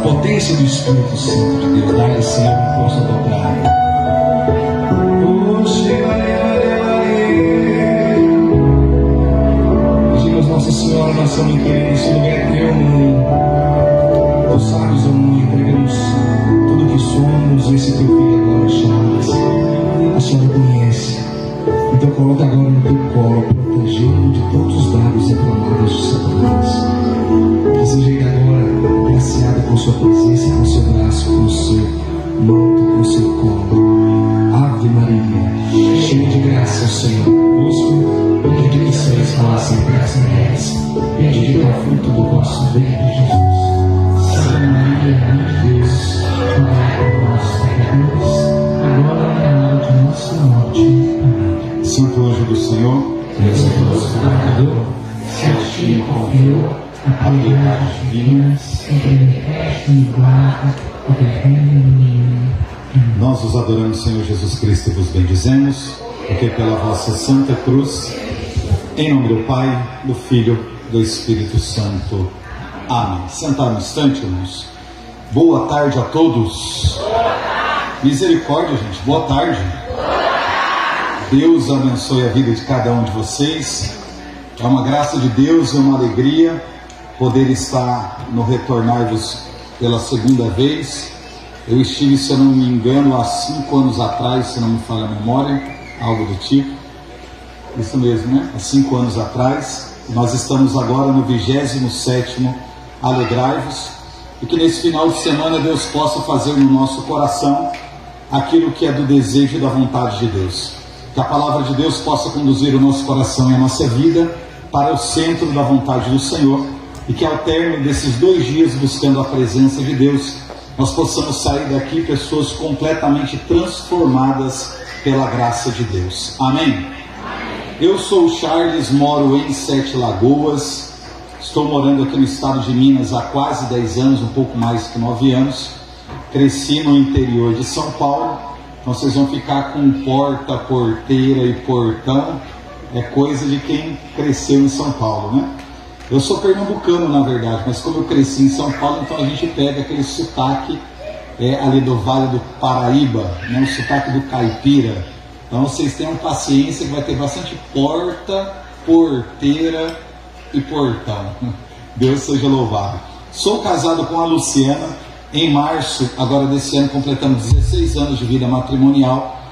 potência do Espírito Santo de Deus. Dá-lhe, Senhor, que possa dobrar. Pedimos, Nossa Senhora, nossa mãe querida, esse lugar é teu, mãe. Tu sabes, ó mãe, entregamos tudo que somos, esse teu filho agora chama. A senhora conhece. Então coloca agora no teu colo, protegendo de todos os dados inflamados de Satanás. Que seja agora graciada com sua presença, com seu braço, com seu manto, com seu colo. Ave Maria, cheia de graça, o Senhor convosco, bendita que sois vós entre as mulheres, bendito é o fruto do vosso ventre, Jesus. Santa Maria, Mãe de Deus, rogai por nós, pecadores, agora é a hora de nossa morte. Amém. Santo anjo do Senhor, Deus é nosso guardador, se a ti confio a piedade divina, sempre me resta e guarda o terreno. nós os adoramos, Senhor Jesus Cristo, e vos bendizemos, porque pela vossa Santa Cruz, em nome do Pai, do Filho, do Espírito Santo. Amém. Sentar um instante, irmãos. Boa tarde a todos. Misericórdia, gente. Boa tarde. Deus abençoe a vida de cada um de vocês. É uma graça de Deus e uma alegria poder estar no Retornar-vos pela segunda vez. Eu estive, se eu não me engano, há 5 anos atrás, se não me falha a memória, algo do tipo. Isso mesmo, né? Há 5 anos atrás. Nós estamos agora no 27º Alegrai-vos. E que nesse final de semana Deus possa fazer no nosso coração aquilo que é do desejo e da vontade de Deus. Que a palavra de Deus possa conduzir o nosso coração e a nossa vida para o centro da vontade do Senhor. E que ao término desses 2 dias buscando a presença de Deus, nós possamos sair daqui pessoas completamente transformadas pela graça de Deus. Amém? Eu sou o Charles, moro em 7 Lagoas. Estou morando aqui no estado de Minas há quase 10 anos, um pouco mais que 9 anos. Cresci no interior de São Paulo. Então vocês vão ficar com porta, porteira e portão. É coisa de quem cresceu em São Paulo, né? Eu sou pernambucano, na verdade, mas como eu cresci em São Paulo, então a gente pega aquele sotaque ali do Vale do Paraíba, né? O sotaque do caipira. Então vocês tenham paciência que vai ter bastante porta, porteira e portão. Deus seja louvado. Sou casado com a Luciana. Em março, agora desse ano, completamos 16 anos de vida matrimonial.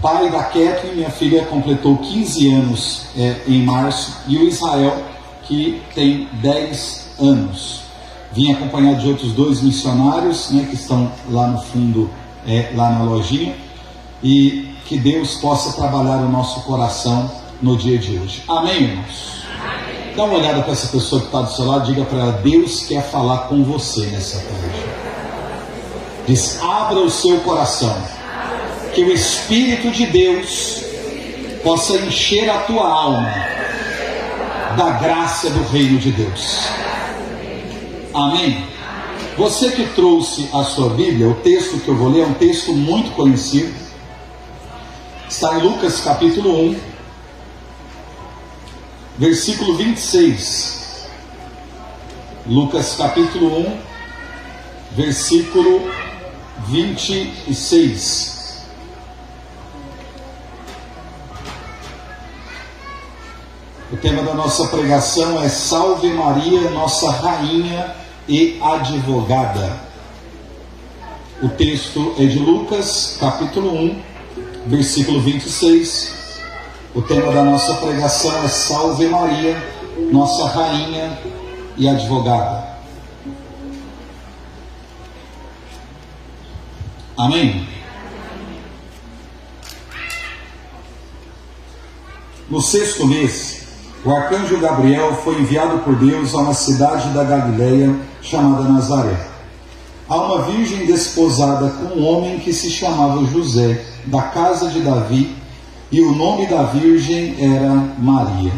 Pai da Kathleen, minha filha, completou 15 anos em março. E o Israel, que tem 10 anos. Vim acompanhado de outros 2 missionários, né, que estão lá no fundo, lá na lojinha. E que Deus possa trabalhar o nosso coração no dia de hoje. Amém, irmãos? Amém. Dá uma olhada para essa pessoa que está do seu lado, diga para ela: Deus quer falar com você nessa tarde. Diz: abra o seu coração, que o Espírito de Deus possa encher a tua alma da graça do reino de Deus. Amém? Você que trouxe a sua Bíblia, o texto que eu vou ler é um texto muito conhecido. Está em Lucas capítulo 1, versículo 26. Lucas capítulo 1, versículo 26. O tema da nossa pregação é Salve Maria, nossa rainha e advogada. O texto é de Lucas capítulo 1, versículo 26. O tema da nossa pregação é Salve Maria, nossa rainha e advogada. Amém? No 6º mês, o arcanjo Gabriel foi enviado por Deus a uma cidade da Galileia chamada Nazaré, a uma virgem desposada com um homem que se chamava José, da casa de Davi, e o nome da virgem era Maria.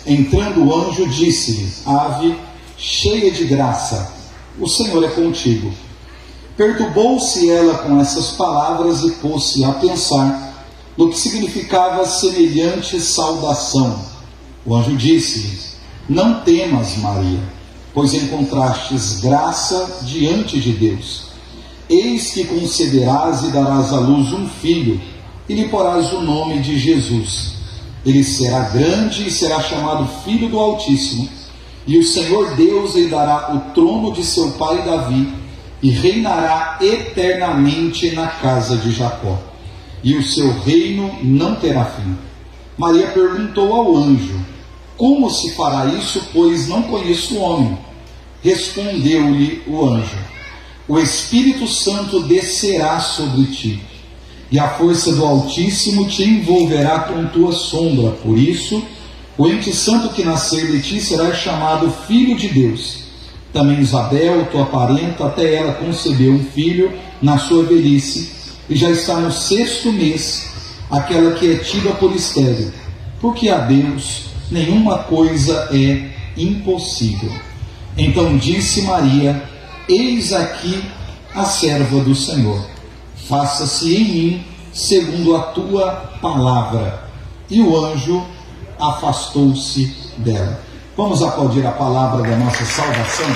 Entrando o anjo, disse-lhe: Ave, cheia de graça, o Senhor é contigo. Perturbou-se ela com essas palavras e pôs-se a pensar no que significava semelhante saudação. O anjo disse-lhe: Não temas, Maria, pois encontrastes graça diante de Deus. Eis que concederás e darás à luz um filho, e lhe porás o nome de Jesus. Ele será grande e será chamado Filho do Altíssimo, e o Senhor Deus lhe dará o trono de seu pai Davi, e reinará eternamente na casa de Jacó, e o seu reino não terá fim. Maria perguntou ao anjo: como se fará isso, pois não conheço o homem? Respondeu-lhe o anjo: o Espírito Santo descerá sobre ti, e a força do Altíssimo te envolverá com tua sombra. Por isso, o ente santo que nascer de ti será chamado Filho de Deus. Também Isabel, tua parenta, até ela concebeu um filho na sua velhice, e já está no 6º mês, aquela que é tida por estéril, porque a Deus nenhuma coisa é impossível. Então disse Maria: eis aqui a serva do Senhor, faça-se em mim segundo a tua palavra. E o anjo afastou-se dela. Vamos aplaudir a palavra da nossa salvação?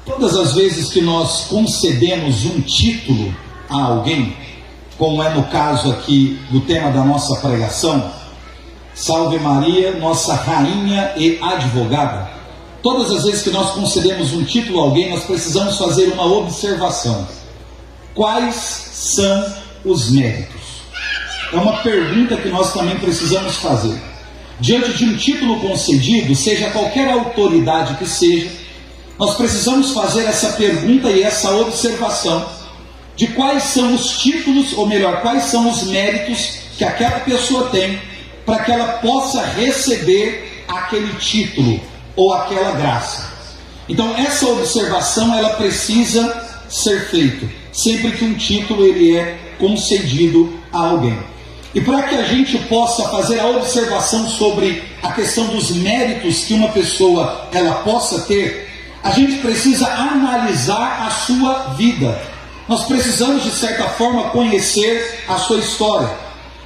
Todas as vezes que nós concedemos um título a alguém, como é no caso aqui do tema da nossa pregação, Salve Maria, nossa rainha e advogada, todas as vezes que nós concedemos um título a alguém, nós precisamos fazer uma observação: quais são os méritos? É uma pergunta que nós também precisamos fazer. Diante de um título concedido, seja qualquer autoridade que seja, nós precisamos fazer essa pergunta e essa observação de quais são os títulos, ou melhor, quais são os méritos que aquela pessoa tem para que ela possa receber aquele título ou aquela graça. Então essa observação ela precisa ser feita sempre que um título ele é concedido a alguém. E para que a gente possa fazer a observação sobre a questão dos méritos que uma pessoa ela possa ter, a gente precisa analisar a sua vida. Nós precisamos de certa forma conhecer a sua história,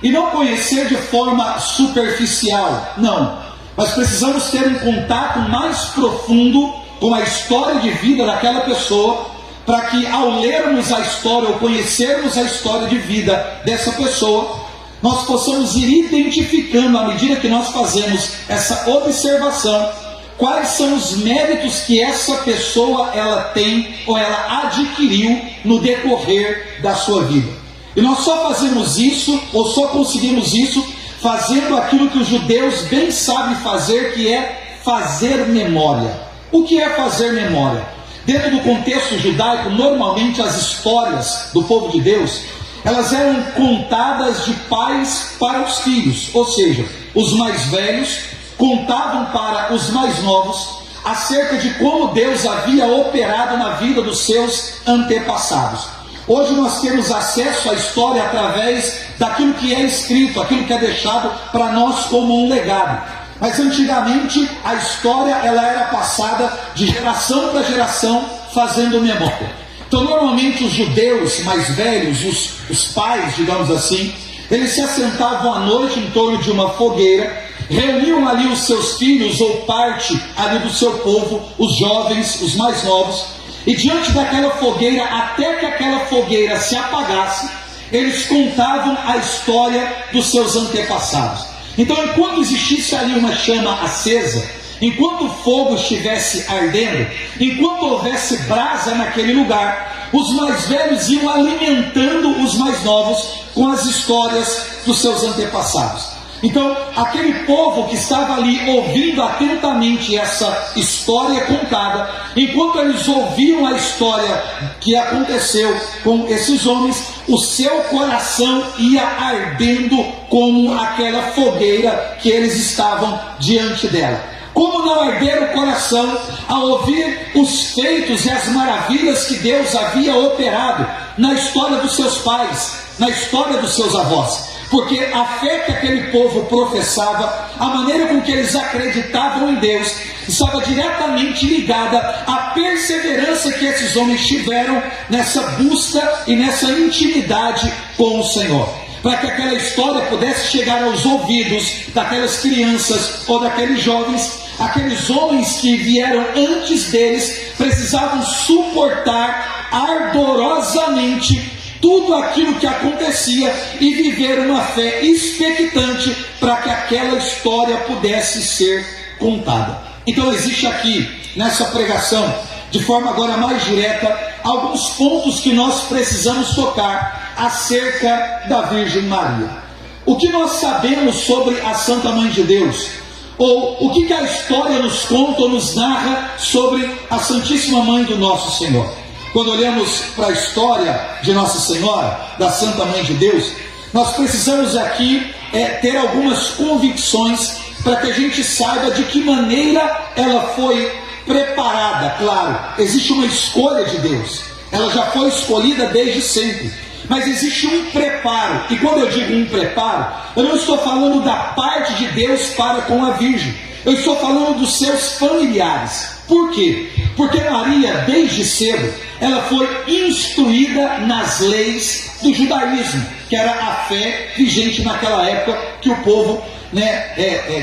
e não conhecer de forma superficial, não, mas precisamos ter um contato mais profundo com a história de vida daquela pessoa, para que ao lermos a história ou conhecermos a história de vida dessa pessoa, nós possamos ir identificando, à medida que nós fazemos essa observação, quais são os méritos que essa pessoa ela tem ou ela adquiriu no decorrer da sua vida. E nós só fazemos isso, ou só conseguimos isso, fazendo aquilo que os judeus bem sabem fazer, que é fazer memória. O que é fazer memória? Dentro do contexto judaico, normalmente as histórias do povo de Deus, elas eram contadas de pais para os filhos, ou seja, os mais velhos contavam para os mais novos acerca de como Deus havia operado na vida dos seus antepassados. Hoje nós temos acesso à história através daquilo que é escrito, aquilo que é deixado para nós como um legado. Mas antigamente a história ela era passada de geração para geração fazendo memória. Então normalmente os judeus mais velhos, os pais, digamos assim, eles se assentavam à noite em torno de uma fogueira, reuniam ali os seus filhos ou parte ali do seu povo, os jovens, os mais novos, e diante daquela fogueira, até que aquela fogueira se apagasse, eles contavam a história dos seus antepassados. Então enquanto existisse ali uma chama acesa, enquanto o fogo estivesse ardendo, enquanto houvesse brasa naquele lugar, os mais velhos iam alimentando os mais novos com as histórias dos seus antepassados. Então, aquele povo que estava ali ouvindo atentamente essa história contada, enquanto eles ouviam a história que aconteceu com esses homens, o seu coração ia ardendo como aquela fogueira que eles estavam diante dela. Como não arder o coração ao ouvir os feitos e as maravilhas que Deus havia operado na história dos seus pais, na história dos seus avós? Porque a fé que aquele povo professava, a maneira com que eles acreditavam em Deus, estava diretamente ligada à perseverança que esses homens tiveram nessa busca e nessa intimidade com o Senhor. para que aquela história pudesse chegar aos ouvidos daquelas crianças ou daqueles jovens. Aqueles homens que vieram antes deles precisavam suportar ardorosamente tudo aquilo que acontecia e viver uma fé expectante para que aquela história pudesse ser contada. Então existe aqui, nessa pregação, de forma agora mais direta, alguns pontos que nós precisamos tocar acerca da Virgem Maria. O que nós sabemos sobre a Santa Mãe de Deus? Ou o que a história nos conta ou nos narra sobre a Santíssima Mãe do nosso Senhor? Quando olhamos para a história de Nossa Senhora, da Santa Mãe de Deus, nós precisamos aqui ter algumas convicções para que a gente saiba de que maneira ela foi preparada. Claro, existe uma escolha de Deus, ela já foi escolhida desde sempre, mas existe um preparo. E quando eu digo um preparo, eu não estou falando da parte de Deus para com a Virgem, eu estou falando dos seus familiares. Por quê? Porque Maria, desde cedo, ela foi instruída nas leis do judaísmo, que era a fé vigente naquela época que o povo,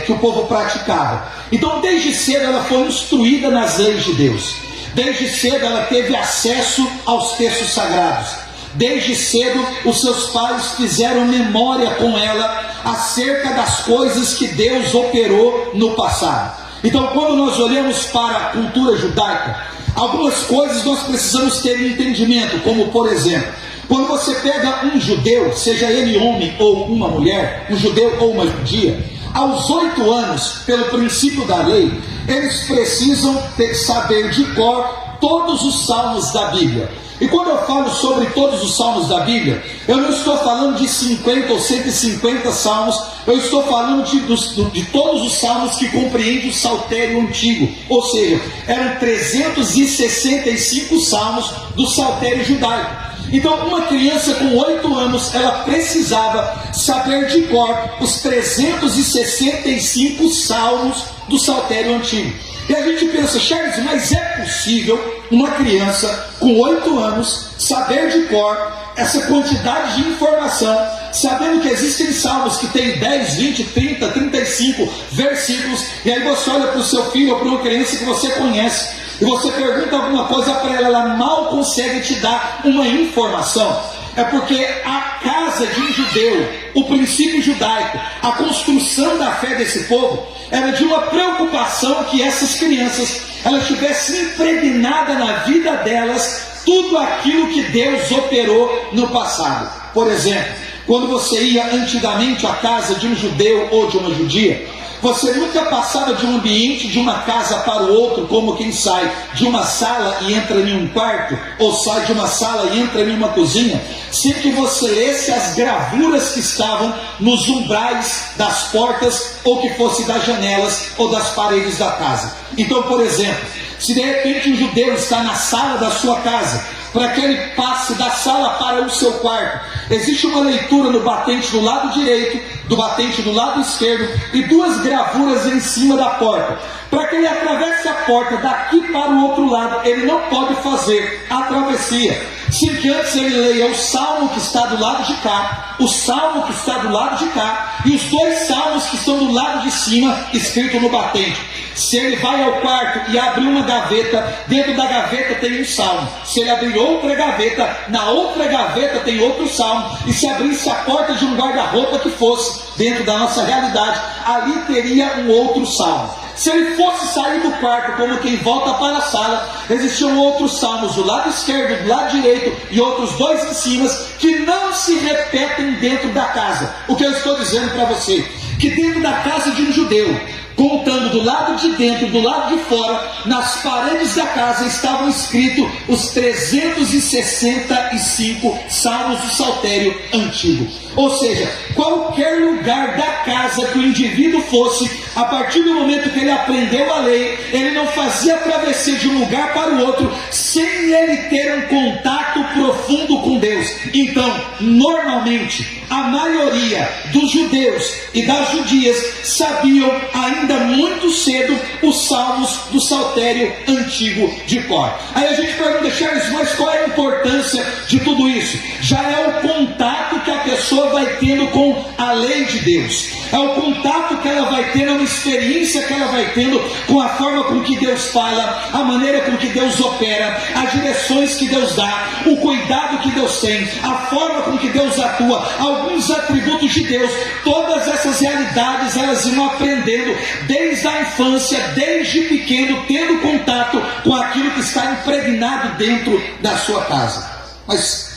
que o povo praticava. Então, desde cedo, ela foi instruída nas leis de Deus. Desde cedo, ela teve acesso aos textos sagrados. Desde cedo, os seus pais fizeram memória com ela acerca das coisas que Deus operou no passado. Então, quando nós olhamos para a cultura judaica, algumas coisas nós precisamos ter um entendimento, como por exemplo, quando você pega um judeu, seja ele homem ou uma mulher, um judeu ou uma judia, aos 8 anos, pelo princípio da lei, eles precisam saber de cor todos os salmos da Bíblia. E quando eu falo sobre todos os salmos da Bíblia, eu não estou falando de 50 ou 150 salmos, eu estou falando de todos os salmos que compreendem o saltério antigo, ou seja, eram 365 salmos do saltério judaico. Então, uma criança com 8 anos, ela precisava saber de cor os 365 salmos do saltério antigo. E a gente pensa, Charles, mas é possível uma criança com 8 anos saber de cor essa quantidade de informação, sabendo que existem salmos que tem 10, 20, 30, 35 versículos, e aí você olha para o seu filho ou para uma criança que você conhece, e você pergunta alguma coisa para ela, ela mal consegue te dar uma informação. É porque a casa de um judeu, o princípio judaico, a construção da fé desse povo, era de uma preocupação que essas crianças, elas tivessem impregnada na vida delas tudo aquilo que Deus operou no passado. Por exemplo, quando você ia antigamente à casa de um judeu ou de uma judia, você nunca passava de um ambiente de uma casa para o outro, como quem sai de uma sala e entra em um quarto, ou sai de uma sala e entra em uma cozinha, sem que você lesse as gravuras que estavam nos umbrais das portas, ou que fosse das janelas ou das paredes da casa. Então, por exemplo, se de repente um judeu está na sala da sua casa, para que ele passe da sala para o seu quarto, existe uma leitura no batente do lado direito, do batente do lado esquerdo, e 2 gravuras em cima da porta. Para que ele atravesse a porta daqui para o outro lado, ele não pode fazer a travessia sem que antes ele leia o salmo que está do lado de cá, o salmo que está do lado de cá, e os 2 salmos que estão do lado de cima, escrito no batente. Se ele vai ao quarto e abrir uma gaveta, dentro da gaveta tem um salmo. Se ele abrir outra gaveta, na outra gaveta tem outro salmo. E se abrisse a porta de um guarda-roupa que fosse, dentro da nossa realidade, ali teria um outro salmo. Se ele fosse sair do quarto como quem volta para a sala, existiam outros salmos do lado esquerdo, do lado direito e outros 2 em cima que não se repetem dentro da casa. O que eu estou dizendo para você? Que dentro da casa de um judeu, contando do lado de dentro, do lado de fora, nas paredes da casa estavam escritos os 365 salmos do saltério antigo. Ou seja, qualquer lugar da casa que o indivíduo fosse, a partir do momento que ele aprendeu a lei, ele não fazia travessia de um lugar para o outro sem ele ter um contato profundo com Deus. Então, normalmente, a maioria dos judeus e das judias sabiam ainda muito cedo os salmos do saltério antigo de cor. Aí a gente pergunta, Charles, mas qual é a importância de tudo isso? Já é o contato que a pessoa vai tendo com a lei de Deus, é o contato que ela vai tendo, é uma experiência que ela vai tendo com a forma com que Deus fala, a maneira com que Deus opera, as direções que Deus dá, o cuidado que Deus tem, a forma com que Deus atua, alguns atributos de Deus. Todas essas realidades elas iam aprendendo desde a infância, desde pequeno, tendo contato com aquilo que está impregnado dentro da sua casa. Mas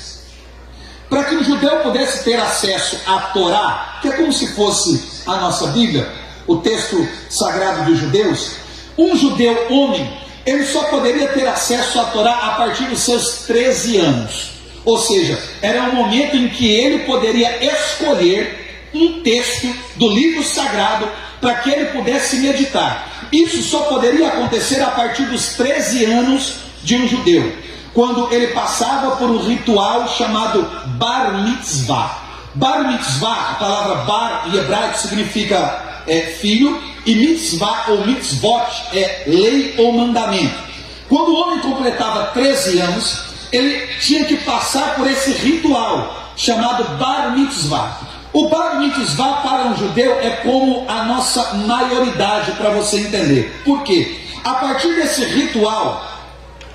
para que um judeu pudesse ter acesso à Torá, que é como se fosse a nossa Bíblia, o texto sagrado dos judeus, um judeu homem, ele só poderia ter acesso à Torá a partir dos seus 13 anos. Ou seja, era um momento em que ele poderia escolher um texto do livro sagrado para que ele pudesse meditar. Isso só poderia acontecer a partir dos 13 anos de um judeu, quando ele passava por um ritual chamado Bar Mitzvah. Bar Mitzvah, a palavra bar em hebraico significa filho, e mitzvah ou mitzvot é lei ou mandamento. Quando o homem completava 13 anos, ele tinha que passar por esse ritual chamado Bar Mitzvah. O Bar Mitzvah para um judeu é como a nossa maioridade, para você entender. Por quê? A partir desse ritual,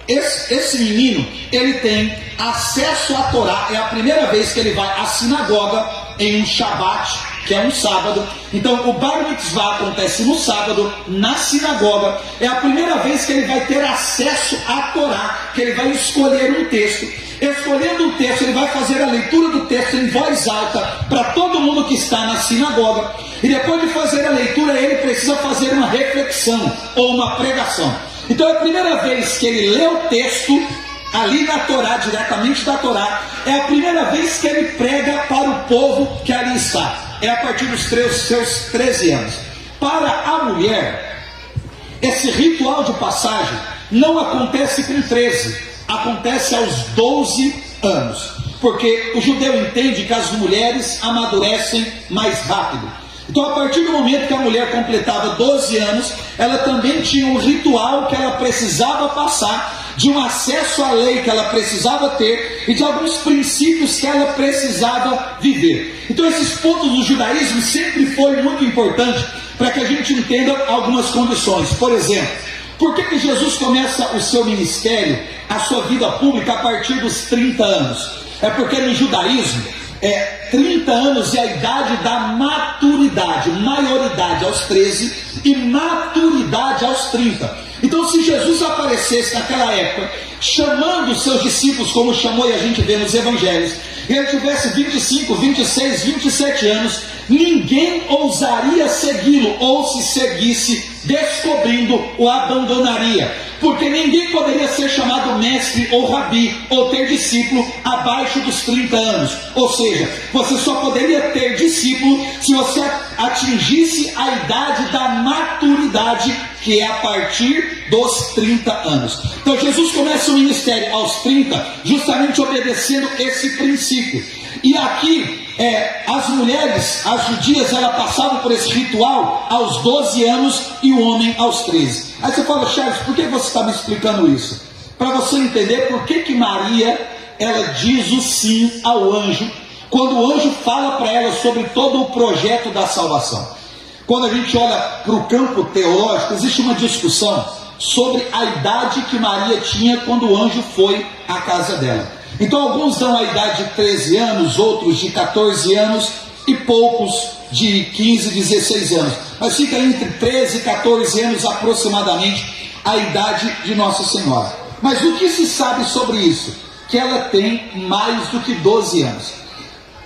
esse menino, ele tem acesso à Torá. É a primeira vez que ele vai à sinagoga em um Shabat, que é um sábado. Então o Bar Mitzvah acontece no sábado, na sinagoga. É a primeira vez que ele vai ter acesso à Torá, que ele vai escolher um texto. Escolhendo um texto, ele vai fazer a leitura do texto em voz alta para todo mundo que está na sinagoga. E depois de fazer a leitura, ele precisa fazer uma reflexão ou uma pregação. Então é a primeira vez que ele lê o texto ali na Torá, diretamente da Torá. É a primeira vez que ele prega para o povo que ali está. É a partir dos seus 13 anos. Para a mulher, esse ritual de passagem não acontece com 13, acontece aos 12 anos. Porque o judeu entende que as mulheres amadurecem mais rápido. Então, a partir do momento que a mulher completava 12 anos, ela também tinha um ritual que ela precisava passar, de um acesso à lei que ela precisava ter e de alguns princípios que ela precisava viver. Então, esses pontos do judaísmo sempre foi muito importante para que a gente entenda algumas condições. Por exemplo, por que Jesus começa o seu ministério, a sua vida pública a partir dos 30 anos? É porque no judaísmo, 30 anos é a idade da maturidade, maioridade aos 13 e maturidade aos 30. Então, se Jesus aparecesse naquela época, chamando os seus discípulos, como chamou e a gente vê nos evangelhos, e ele tivesse 25, 26, 27 anos, ninguém ousaria segui-lo, ou se seguisse, descobrindo, o abandonaria. Porque ninguém poderia ser chamado mestre ou rabi, ou ter discípulo abaixo dos 30 anos. Ou seja, você só poderia ter discípulo se você atingisse a idade da maturidade, que é a partir dos 30 anos. Então Jesus começa o ministério aos 30, justamente obedecendo esse princípio. E aqui, as mulheres, as judias, elas passavam por esse ritual aos 12 anos e o homem aos 13. Aí você fala, Charles, por que você está me explicando isso? Para você entender por que Maria, ela diz o sim ao anjo, quando o anjo fala para ela sobre todo o projeto da salvação. Quando a gente olha para o campo teológico, existe uma discussão sobre a idade que Maria tinha quando o anjo foi à casa dela. Então alguns dão a idade de 13 anos, outros de 14 anos e poucos de 15, 16 anos. Mas fica entre 13 e 14 anos aproximadamente a idade de Nossa Senhora. Mas o que se sabe sobre isso? Que ela tem mais do que 12 anos.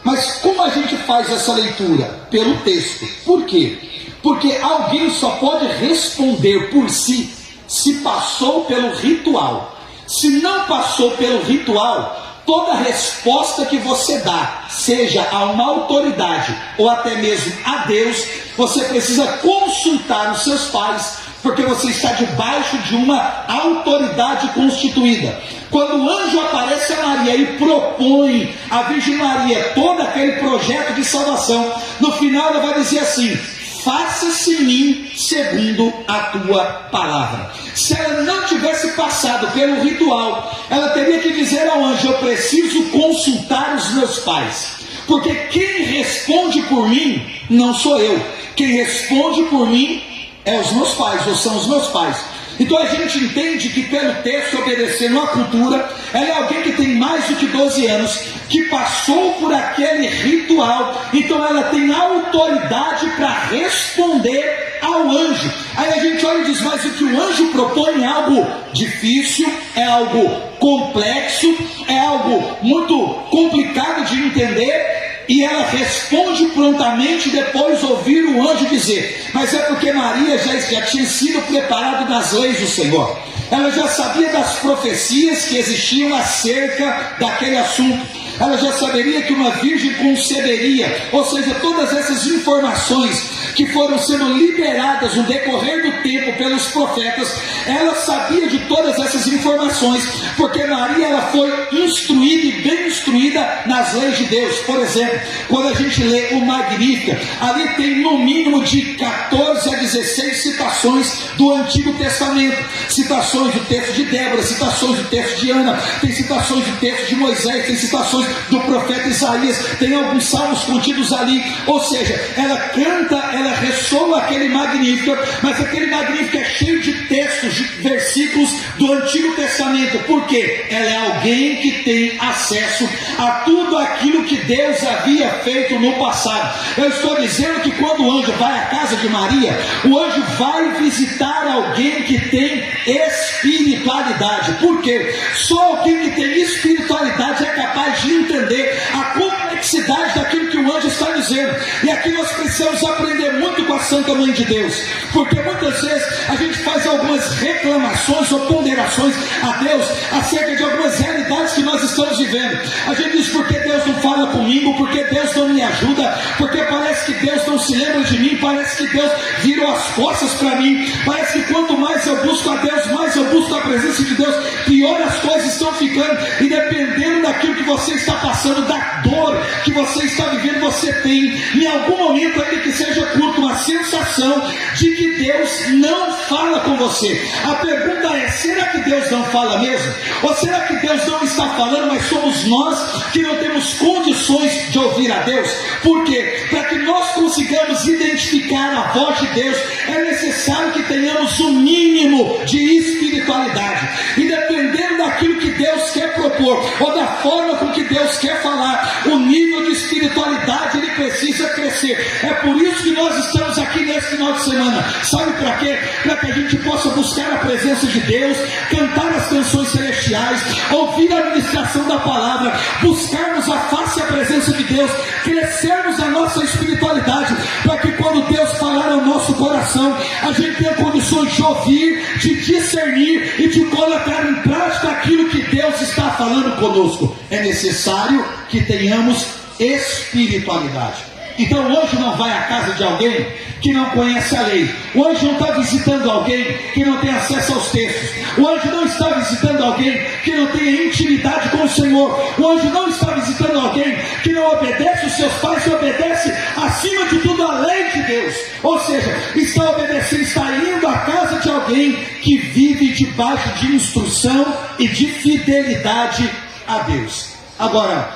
Mas como a gente faz essa leitura? Pelo texto. Por quê? Porque alguém só pode responder por si se passou pelo ritual. Se não passou pelo ritual, toda resposta que você dá, seja a uma autoridade ou até mesmo a Deus, você precisa consultar os seus pais, porque você está debaixo de uma autoridade constituída. Quando o anjo aparece a Maria e propõe à Virgem Maria todo aquele projeto de salvação, no final ela vai dizer assim: faça-se em mim segundo a tua palavra. Se ela não tivesse passado pelo ritual, ela teria que dizer ao anjo: eu preciso consultar os meus pais. porque quem responde por mim não sou eu, quem responde por mim é os meus pais, ou são os meus pais. Então a gente entende que pelo texto, obedecendo à cultura, ela é alguém que tem mais do que 12 anos, que passou por aquele ritual, então ela tem autoridade para responder ao anjo. Aí a gente olha e diz, mas o que o anjo propõe é algo difícil, é algo complexo, é algo muito complicado de entender. E ela responde prontamente depois de ouvir o anjo dizer, mas é porque Maria já tinha sido preparada nas leis do Senhor. Ela já sabia das profecias que existiam acerca daquele assunto. Ela já saberia que uma virgem conceberia, ou seja, todas essas informações que foram sendo liberadas no decorrer do tempo pelos profetas, ela sabia de todas essas informações, porque Maria ela foi instruída e bem instruída nas leis de Deus. Por exemplo, quando a gente lê o Magnífica, ali tem no mínimo de 14 a 16 citações do Antigo Testamento, citações do texto de Débora, citações do texto de Ana, tem citações do texto de Moisés, tem citações do profeta Isaías, tem alguns salmos contidos ali, ou seja, ela canta, ela ressoa aquele Magnífica, mas aquele Magnífica é cheio de textos, de versículos do Antigo Testamento, porque ela é alguém que tem acesso a tudo aquilo que Deus havia feito no passado. Eu estou dizendo que quando o anjo vai à casa de Maria, o anjo vai visitar alguém que tem espiritualidade. Por quê? Só alguém que tem espiritualidade é capaz de entender a complexidade daquilo que o anjo está dizendo. E aqui nós precisamos aprender muito com a Santa Mãe de Deus, porque muitas vezes a gente faz algumas reclamações ou ponderações a Deus acerca de algumas realidades que nós estamos vivendo. A gente diz, porque Deus não fala comigo, porque Deus não me ajuda, porque parece que Deus não se lembra de mim, parece que Deus virou as costas para mim, parece que quanto mais eu busco a Deus, mais eu busco a presença de Deus, pior as coisas estão ficando. E dependendo daquilo que você está passando, da dor que você está vivendo, você tem em algum momento, ainda que seja curto, uma sensação de que Deus não fala com você. A pergunta é, será que Deus não fala mesmo? Ou será que Deus não está falando, mas somos nós que não temos condições de ouvir a Deus? Por quê? Para que nós consigamos identificar a voz de Deus, é necessário que tenhamos um mínimo de espiritualidade. E dependendo daquilo que Deus quer propor, ou da forma com que Deus quer falar, o nível de espiritualidade ele precisa crescer. É por isso que nós estamos aqui nesse final de semana. Sabe para quê? Para que a gente possa buscar a presença de Deus, cantar as canções celestiais, ouvir a ministração da palavra, buscarmos a face e a presença de Deus, crescermos a nossa espiritualidade, para que quando Deus falar ao nosso coração, a gente tenha condições de ouvir, de discernir e de colocar em prática aquilo que Deus está falando conosco. É necessário que tenhamos espiritualidade. Então o anjo não vai à casa de alguém que não conhece a lei. O anjo não está visitando alguém que não tem acesso aos textos. O anjo não está visitando alguém que não tem intimidade com o Senhor. O anjo não está visitando alguém que não obedece os seus pais e obedece acima de tudo a lei de Deus. Ou seja, está obedecendo, está indo à casa de alguém que vive debaixo de instrução e de fidelidade a Deus. Agora,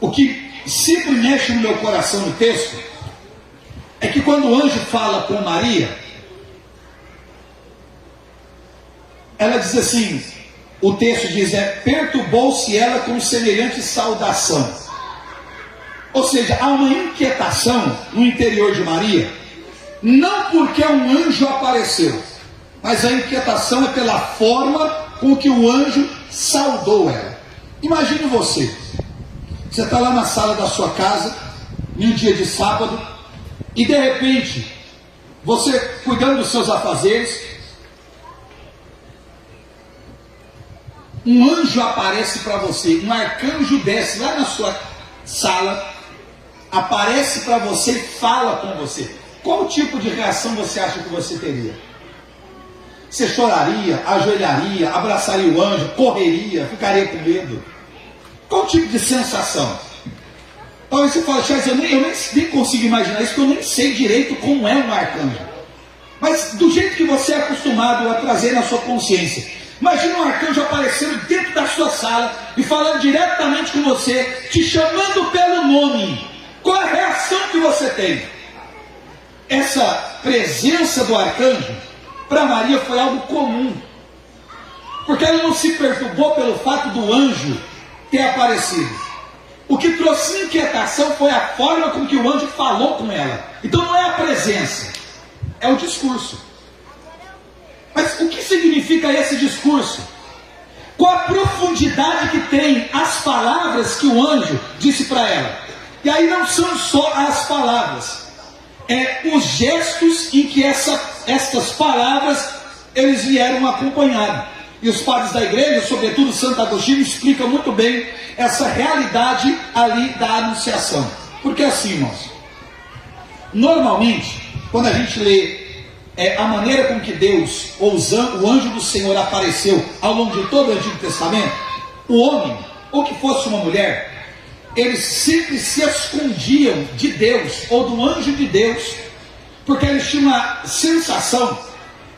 o que sempre mexe no meu coração no texto é que quando o anjo fala com Maria, ela diz assim, o texto diz, perturbou-se ela com semelhante saudação. Ou seja, há uma inquietação no interior de Maria, não porque um anjo apareceu, mas a inquietação é pela forma com que o anjo saudou ela. Imagine você está lá na sala da sua casa, em um dia de sábado, e de repente, você cuidando dos seus afazeres, um anjo aparece para você, um arcanjo desce lá na sua sala, aparece para você e fala com você. Qual tipo de reação você acha que você teria? Você choraria, ajoelharia, abraçaria o anjo, correria, ficaria com medo? Qual tipo de sensação? Talvez você fale, Charles, eu nem consigo imaginar isso, porque eu nem sei direito como é um arcanjo. Mas do jeito que você é acostumado a trazer na sua consciência, Imagina um arcanjo aparecendo dentro da sua sala e falando diretamente com você, te chamando pelo nome. Qual a reação que você tem? Essa presença do arcanjo, para Maria foi algo comum, porque ela não se perturbou pelo fato do anjo ter aparecido. O que trouxe inquietação foi a forma com que o anjo falou com ela. Então não é a presença, é o discurso. Mas o que significa esse discurso? Qual a profundidade que tem as palavras que o anjo disse para ela? E aí não são só as palavras, os gestos em que estas palavras eles vieram acompanhado. E os padres da igreja, sobretudo Santo Agostinho, explicam muito bem essa realidade ali da anunciação. Porque assim, irmãos, normalmente, quando a gente lê a maneira com que Deus, ou o anjo do Senhor apareceu ao longo de todo o Antigo Testamento, o homem, ou que fosse uma mulher, eles sempre se escondiam de Deus, ou do anjo de Deus, porque eles tinham a sensação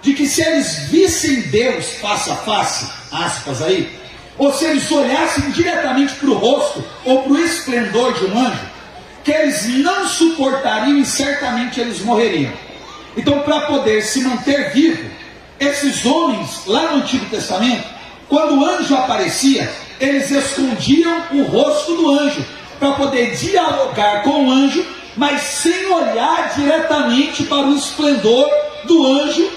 de que se eles vissem Deus face a face, aspas aí, ou se eles olhassem diretamente para o rosto, ou para o esplendor de um anjo, que eles não suportariam e certamente eles morreriam. Então, para poder se manter vivo, esses homens, lá no Antigo Testamento, quando o anjo aparecia, eles escondiam o rosto do anjo, para poder dialogar com o anjo, mas sem olhar diretamente para o esplendor do anjo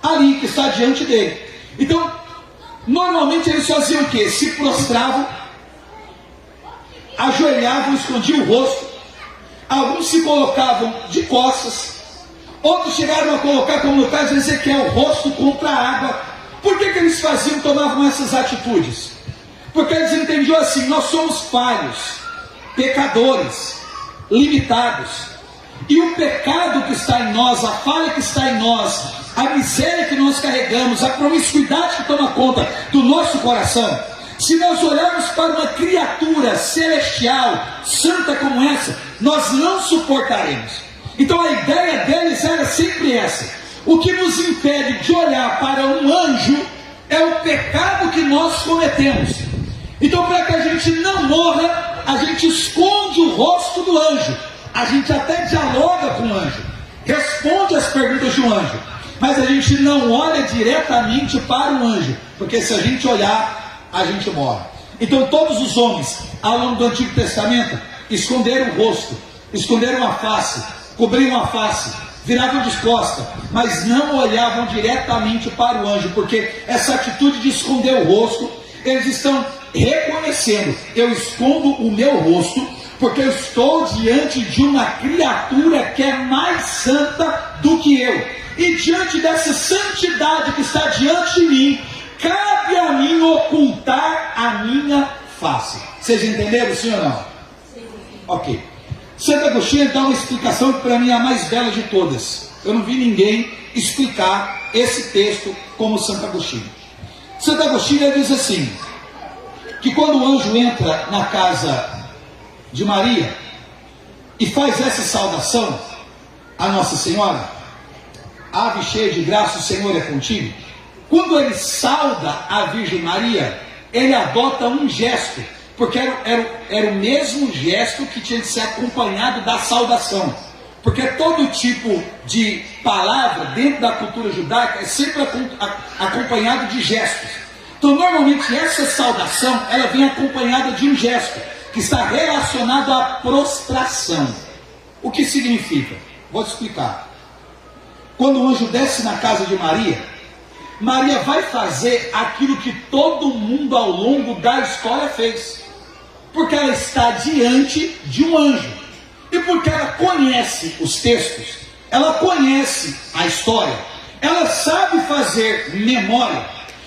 ali, que está diante dele. Então, normalmente eles faziam o quê? Se prostravam, ajoelhavam, escondiam o rosto, alguns se colocavam de costas, outros chegaram a colocar, como no caso de Ezequiel, o rosto contra a água. Por que eles faziam, tomavam essas atitudes? Porque eles entendiam assim: nós somos falhos, pecadores, limitados, e o pecado que está em nós, a falha que está em nós, a miséria que nós carregamos, a promiscuidade que toma conta do nosso coração, se nós olharmos para uma criatura celestial, santa como essa, nós não suportaremos. Então a ideia deles era sempre essa: o que nos impede de olhar para um anjo é o pecado que nós cometemos. Então, para que a gente não morra, a gente esconde o rosto do anjo. A gente até dialoga com o anjo, responde as perguntas de um anjo, mas a gente não olha diretamente para o anjo, porque se a gente olhar, a gente morre. Então todos os homens ao longo do Antigo Testamento esconderam o rosto, esconderam a face, cobriam a face, viravam de costas, mas não olhavam diretamente para o anjo, porque essa atitude de esconder o rosto, eles estão reconhecendo: eu escondo o meu rosto, porque eu estou diante de uma criatura que é mais santa do que eu, e diante dessa santidade que está diante de mim, cabe a mim ocultar a minha face. Vocês entenderam, sim ou não? Sim. Ok. Santo Agostinho dá uma explicação que para mim é a mais bela de todas. Eu não vi ninguém explicar esse texto como Santo Agostinho. Santo Agostinho diz assim, que quando o anjo entra na casa de Maria e faz essa saudação à Nossa Senhora: ave cheia de graça, o Senhor é contigo. Quando ele sauda a Virgem Maria, ele adota um gesto, porque era o mesmo gesto que tinha que ser acompanhado da saudação, porque todo tipo de palavra dentro da cultura judaica é sempre acompanhado de gestos. Então normalmente essa saudação, ela vem acompanhada de um gesto que está relacionado à prostração. O que significa? Vou te explicar. Quando o anjo desce na casa de Maria, Maria vai fazer aquilo que todo mundo ao longo da história fez, porque ela está diante de um anjo, e porque ela conhece os textos, ela conhece a história, ela sabe fazer memória,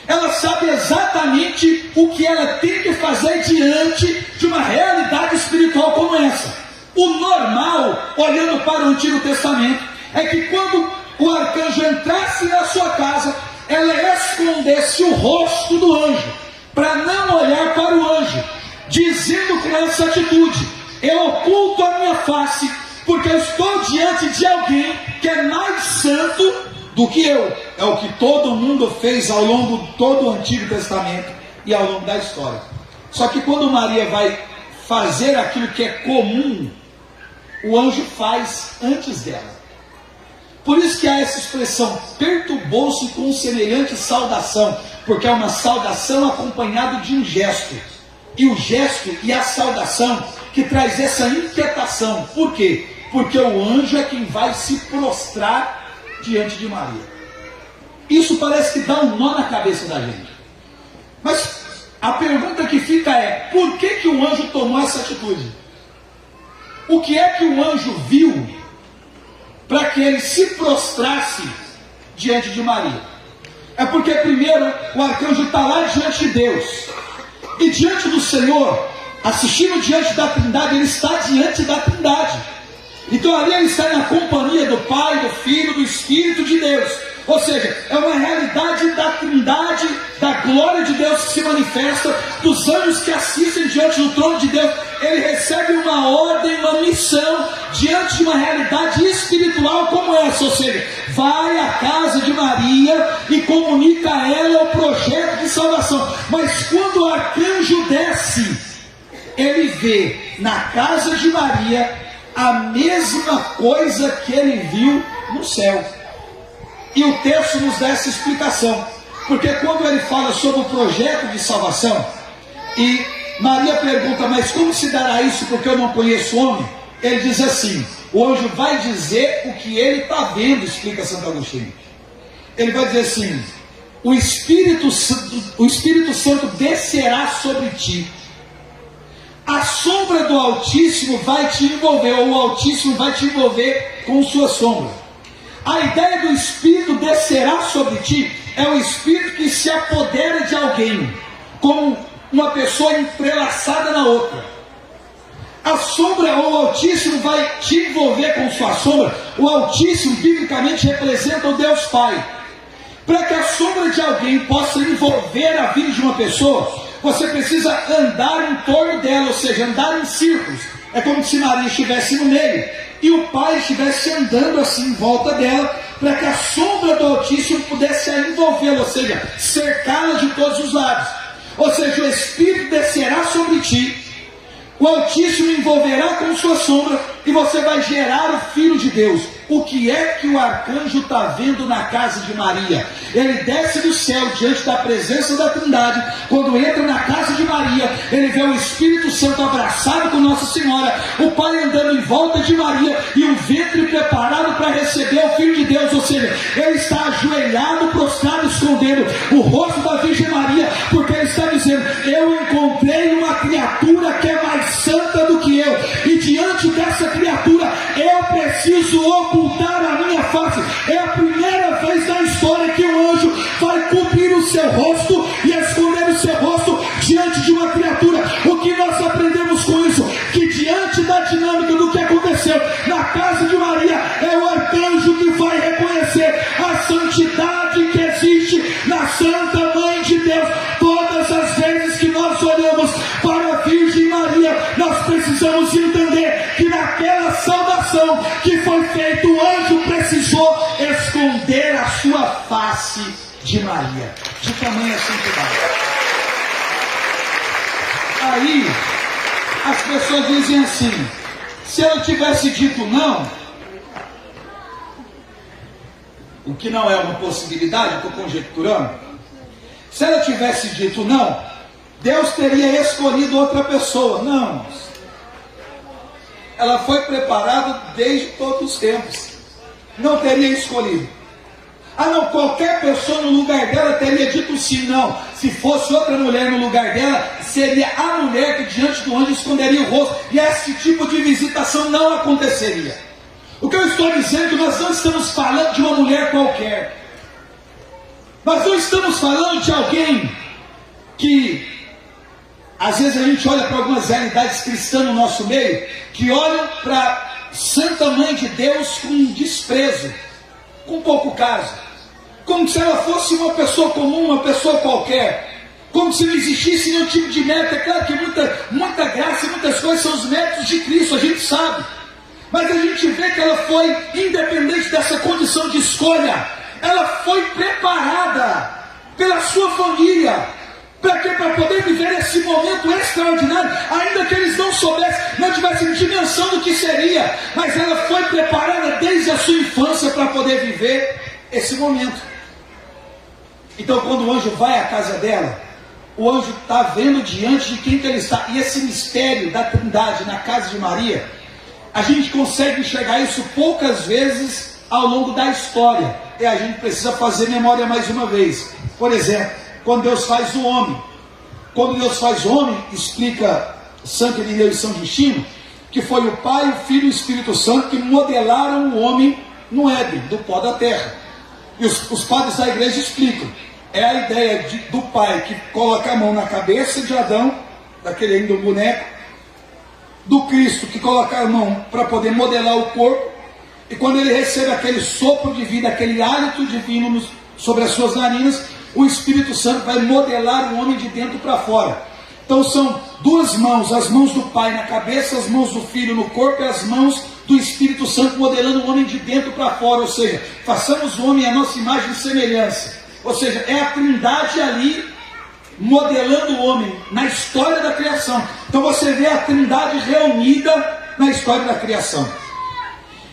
ela sabe exatamente o que ela tem que fazer diante de uma realidade espiritual como essa. O normal, olhando para o Antigo Testamento, é que quando o arcanjo entrasse na sua casa, ela escondesse o rosto do anjo, para não olhar para o anjo, dizendo com essa atitude: eu oculto a minha face, porque eu estou diante de alguém que é mais santo do que eu. É o que todo mundo fez ao longo de todo o Antigo Testamento e ao longo da história. Só que quando Maria vai fazer aquilo que é comum, o anjo faz antes dela. Por isso que há essa expressão, perturbou-se com semelhante saudação, porque é uma saudação acompanhada de um gesto. E o gesto e a saudação que traz essa inquietação. Por quê? Porque o anjo é quem vai se prostrar diante de Maria. Isso parece que dá um nó na cabeça da gente. Mas a pergunta que fica é, por que o anjo tomou essa atitude? O que é que o anjo viu para que ele se prostrasse diante de Maria? É porque primeiro o arcanjo está lá diante de Deus, e diante do Senhor, assistindo diante da Trindade, ele está diante da Trindade. Então ali ele está na companhia do Pai, do Filho, do Espírito de Deus. Ou seja, é uma realidade da Trindade, da glória de Deus que se manifesta, dos anjos que assistem diante do trono de Deus. Ele recebe uma ordem, uma missão, diante de uma realidade espiritual como essa. Ou seja, vai à casa de Maria e comunica a ela o projeto de salvação. Mas quando o arcanjo desce, ele vê na casa de Maria a mesma coisa que ele viu no céu. E o texto nos dá essa explicação, porque quando ele fala sobre o projeto de salvação, e Maria pergunta, mas como se dará isso porque eu não conheço o homem? Ele diz assim, o anjo vai dizer o que ele está vendo, explica Santo Agostinho. Ele vai dizer assim, o Espírito Santo descerá sobre ti, a sombra do Altíssimo vai te envolver, ou o Altíssimo vai te envolver com sua sombra. A ideia do Espírito descerá sobre ti é o Espírito que se apodera de alguém, como uma pessoa entrelaçada na outra. A sombra ou o Altíssimo vai te envolver com sua sombra. O Altíssimo, biblicamente, representa o Deus Pai. Para que a sombra de alguém possa envolver a vida de uma pessoa, você precisa andar em torno dela, ou seja, andar em círculos. É como se Maria estivesse no meio e o Pai estivesse andando assim em volta dela, para que a sombra do Altíssimo pudesse a envolvê-la, ou seja, cercá-la de todos os lados. Ou seja, o Espírito descerá sobre ti, o Altíssimo envolverá com sua sombra, e você vai gerar o Filho de Deus. O que é que o arcanjo está vendo na casa de Maria? Ele desce do céu diante da presença da Trindade. Quando entra na casa de Maria, ele vê o Espírito Santo abraçado com Nossa Senhora, o Pai andando em volta de Maria e um ventre preparado para receber o Filho de Deus. Ou seja, ele está ajoelhado, prostrado, escondendo o rosto da Virgem Maria, porque ele está dizendo, eu encontrei uma criatura que é mais santa do que eu, e diante dessa criatura eu preciso ocultar a minha face. É a primeira vez na história que um anjo vai cobrir o seu rosto e esconder o seu rosto diante de uma criatura. O que nós aprendemos com isso? Que diante da dinâmica do que aconteceu na casa de Maria, é o arcanjo que vai reconhecer a santidade que existe na Santa Mãe de Deus. Todas as vezes que nós olhamos para a Virgem Maria, nós precisamos entender que naquela saudação que foi feita, o anjo precisou esconder a sua face de Maria, de tamanha santidade. Aí as pessoas dizem assim, se ela tivesse dito não, o que não é uma possibilidade, estou conjecturando, se ela tivesse dito não, Deus teria escolhido outra pessoa. Não, ela foi preparada desde todos os tempos, não teria escolhido. Ah não, qualquer pessoa no lugar dela teria dito sim. Não, se fosse outra mulher no lugar dela, seria a mulher que diante do anjo esconderia o rosto, e esse tipo de visitação não aconteceria. O que eu estou dizendo é que nós não estamos falando de uma mulher qualquer, nós não estamos falando de alguém que, às vezes a gente olha para algumas realidades cristãs no nosso meio, que olham para Santa Mãe de Deus com desprezo, com pouco caso, como se ela fosse uma pessoa comum, uma pessoa qualquer, como se não existisse nenhum tipo de mérito. É claro que muita graça e muitas coisas são os méritos de Cristo, a gente sabe, mas a gente vê que ela foi, independente dessa condição de escolha, ela foi preparada pela sua família. Para quê? Para poder viver esse momento extraordinário, ainda que eles não soubessem, não tivessem dimensão do que seria, mas ela foi preparada desde a sua infância para poder viver esse momento. Então, quando o anjo vai à casa dela, o anjo está vendo diante de quem que ele está, e esse mistério da Trindade na casa de Maria, a gente consegue enxergar isso poucas vezes ao longo da história, e a gente precisa fazer memória mais uma vez. Por exemplo, quando Deus faz o homem. Quando Deus faz o homem, explica Santo Irineu e São Justino, que foi o Pai, o Filho e o Espírito Santo que modelaram o homem no Éden, do pó da terra. E os padres da igreja explicam. É a ideia do Pai que coloca a mão na cabeça de Adão, daquele ainda boneco, do Cristo que coloca a mão para poder modelar o corpo, e quando ele recebe aquele sopro de vida, aquele hálito divino sobre as suas narinas, o Espírito Santo vai modelar o homem de dentro para fora. Então são duas mãos, as mãos do Pai na cabeça, as mãos do Filho no corpo e as mãos do Espírito Santo modelando o homem de dentro para fora. Ou seja, façamos o homem a nossa imagem e semelhança. Ou seja, é a Trindade ali modelando o homem na história da criação. Então você vê a Trindade reunida na história da criação.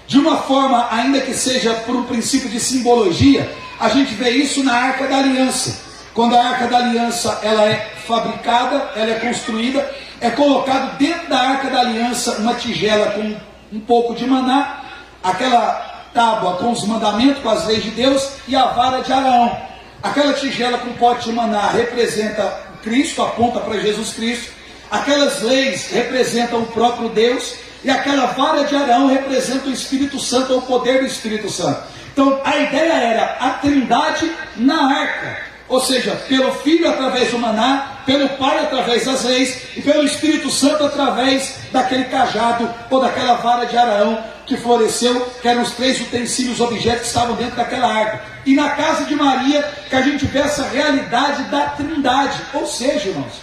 De uma forma, ainda que seja por um princípio de simbologia, a gente vê isso na Arca da Aliança. Quando a Arca da Aliança ela é fabricada, ela é construída, é colocado dentro da Arca da Aliança uma tigela com um pouco de maná, aquela tábua com os mandamentos, com as leis de Deus, e a vara de Arão. Aquela tigela com pote de maná representa Cristo, aponta para Jesus Cristo. Aquelas leis representam o próprio Deus, e aquela vara de Arão representa o Espírito Santo, ou o poder do Espírito Santo. Então a ideia era a Trindade na arca, ou seja, pelo Filho através do maná, pelo Pai através das leis, e pelo Espírito Santo através daquele cajado, ou daquela vara de Arão que floresceu, que eram os 3 utensílios, objetos que estavam dentro daquela arca. E na casa de Maria, que a gente vê essa realidade da Trindade. Ou seja, irmãos,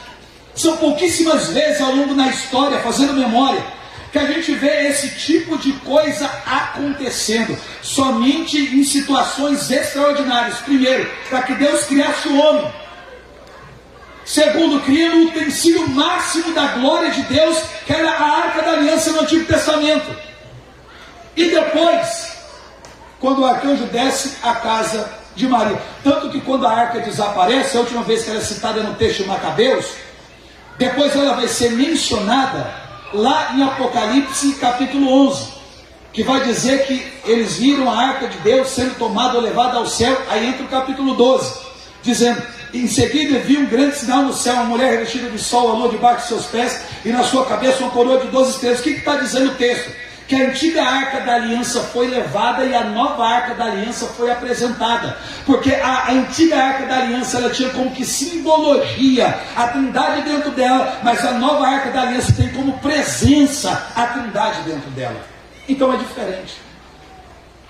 são pouquíssimas vezes ao longo da história, fazendo memória, que a gente vê esse tipo de coisa acontecendo, somente em situações extraordinárias. Primeiro, para que Deus criasse o homem. Segundo, criando o utensílio máximo da glória de Deus, que era a Arca da Aliança no Antigo Testamento. E depois, quando o arcanjo desce à casa de Maria. Tanto que quando a arca desaparece, a última vez que ela é citada no texto de Macabeus, depois ela vai ser mencionada lá em Apocalipse capítulo 11, que vai dizer que eles viram a arca de Deus sendo tomada ou levada ao céu. Aí entra o capítulo 12, dizendo: em seguida vi um grande sinal no céu, uma mulher revestida de sol, a lua debaixo de seus pés, e na sua cabeça uma coroa de 12 estrelas. O que está dizendo o texto? Que a antiga arca da aliança foi levada e a nova arca da aliança foi apresentada, porque a antiga arca da aliança ela tinha como que simbologia a Trindade dentro dela, mas a nova arca da aliança tem como presença a Trindade dentro dela. Então é diferente.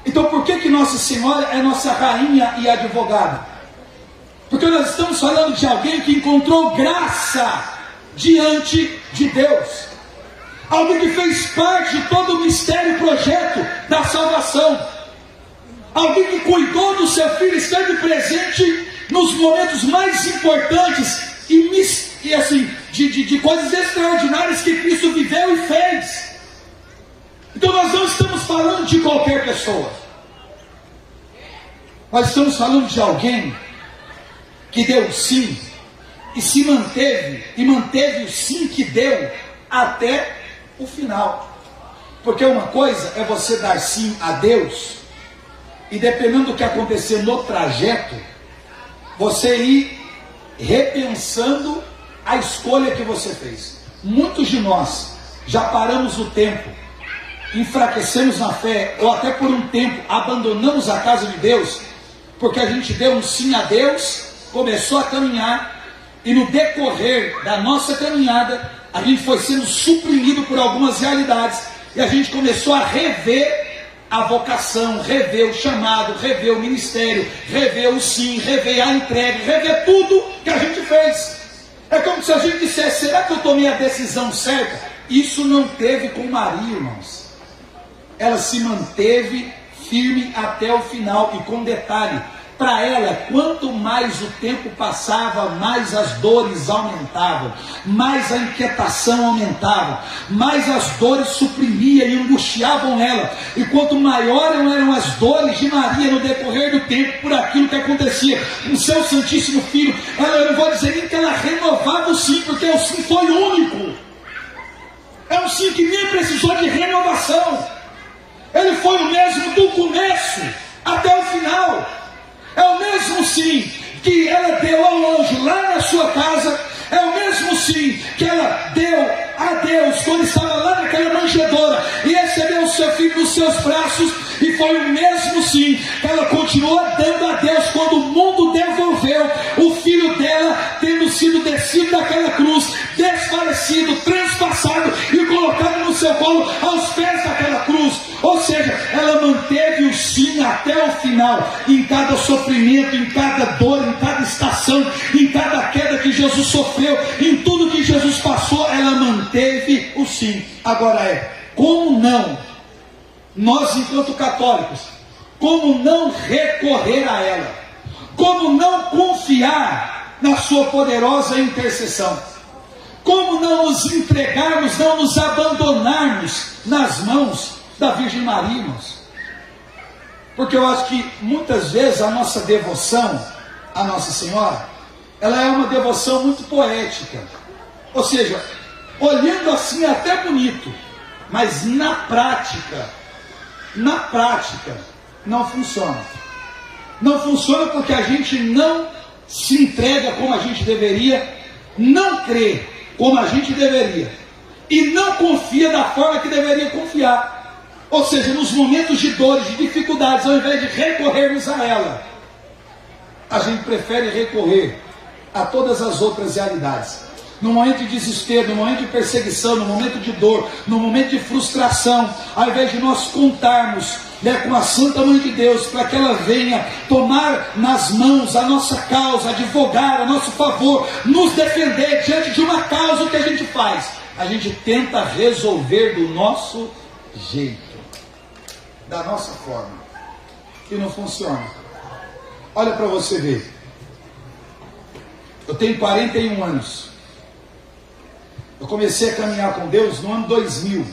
Então por que Nossa Senhora é nossa rainha e advogada? Porque nós estamos falando de alguém que encontrou graça diante de Deus, alguém que fez parte de todo o mistério e projeto da salvação, alguém que cuidou do seu filho, esteve presente nos momentos mais importantes e assim, de coisas extraordinárias que Cristo viveu e fez. Então nós não estamos falando de qualquer pessoa, nós estamos falando de alguém que deu sim e se manteve, e manteve o sim que deu até o final. Porque uma coisa é você dar sim a Deus, e dependendo do que acontecer no trajeto, você ir repensando a escolha que você fez. Muitos de nós já paramos o tempo, enfraquecemos na fé, ou até por um tempo abandonamos a casa de Deus, porque a gente deu um sim a Deus, começou a caminhar, e no decorrer da nossa caminhada a gente foi sendo suprimido por algumas realidades, e a gente começou a rever a vocação, rever o chamado, rever o ministério, rever o sim, rever a entrega, rever tudo que a gente fez. É como se a gente dissesse: será que eu tomei a decisão certa? Isso não teve com Maria, irmãos. Ela se manteve firme até o final. E com detalhe, para ela, quanto mais o tempo passava, mais as dores aumentavam, mais a inquietação aumentava, mais as dores suprimiam e angustiavam ela. E quanto maiores eram as dores de Maria no decorrer do tempo, por aquilo que acontecia com seu Santíssimo Filho, eu não vou dizer nem que ela renovava o sim, porque o sim foi único. É um sim que nem precisou de renovação. Ele foi o mesmo do começo até o final. É o mesmo sim que ela deu ao anjo lá na sua casa. É o mesmo sim que ela deu a Deus quando estava lá naquela manjedoura e recebeu o seu filho nos seus braços. E foi o mesmo sim que ela continuou dando a Deus quando o mundo devolveu o filho dela, tendo sido descido daquela cruz, desfalecido, transpassado e colocado no seu colo aos pés daquela cruz. Ou seja, ela manteve o sim até o final, em cada sofrimento, em cada dor, em cada estação, em cada queda que Jesus sofreu, em tudo que Jesus passou, ela manteve o sim. Agora como não, nós enquanto católicos, como não recorrer a ela? Como não confiar na sua poderosa intercessão? Como não nos entregarmos, não nos abandonarmos nas mãos da Virgem Maria, irmãos? Porque eu acho que muitas vezes a nossa devoção à Nossa Senhora, ela é uma devoção muito poética. Ou seja, olhando assim é até bonito, mas na prática não funciona. Não funciona porque a gente não se entrega como a gente deveria, não crê como a gente deveria e não confia da forma que deveria confiar. Ou seja, nos momentos de dores, de dificuldades, ao invés de recorrermos a ela, a gente prefere recorrer a todas as outras realidades. No momento de desespero, no momento de perseguição, no momento de dor, no momento de frustração, ao invés de nós contarmos com a Santa Mãe de Deus, para que ela venha tomar nas mãos a nossa causa, advogar a nosso favor, nos defender diante de uma causa, o que a gente faz? A gente tenta resolver do nosso jeito, da nossa forma, e não funciona. Olha para você ver, eu tenho 41 anos, eu comecei a caminhar com Deus no ano 2000.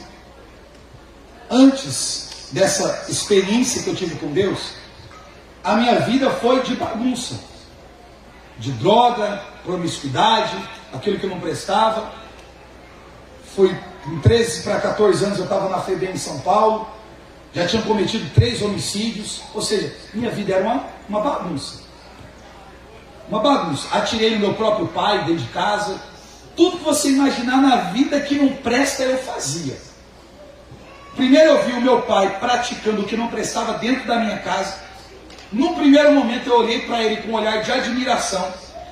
Antes dessa experiência que eu tive com Deus, a minha vida foi de bagunça, de droga, promiscuidade, aquilo que não prestava. Fui com 13 para 14 anos, eu estava na FEBEM em São Paulo, já tinha cometido 3 homicídios, ou seja, minha vida era uma bagunça. Uma bagunça. Atirei no meu próprio pai dentro de casa. Tudo que você imaginar na vida que não presta, eu fazia. Primeiro eu vi o meu pai praticando o que não prestava dentro da minha casa. No primeiro momento eu olhei para ele com um olhar de admiração.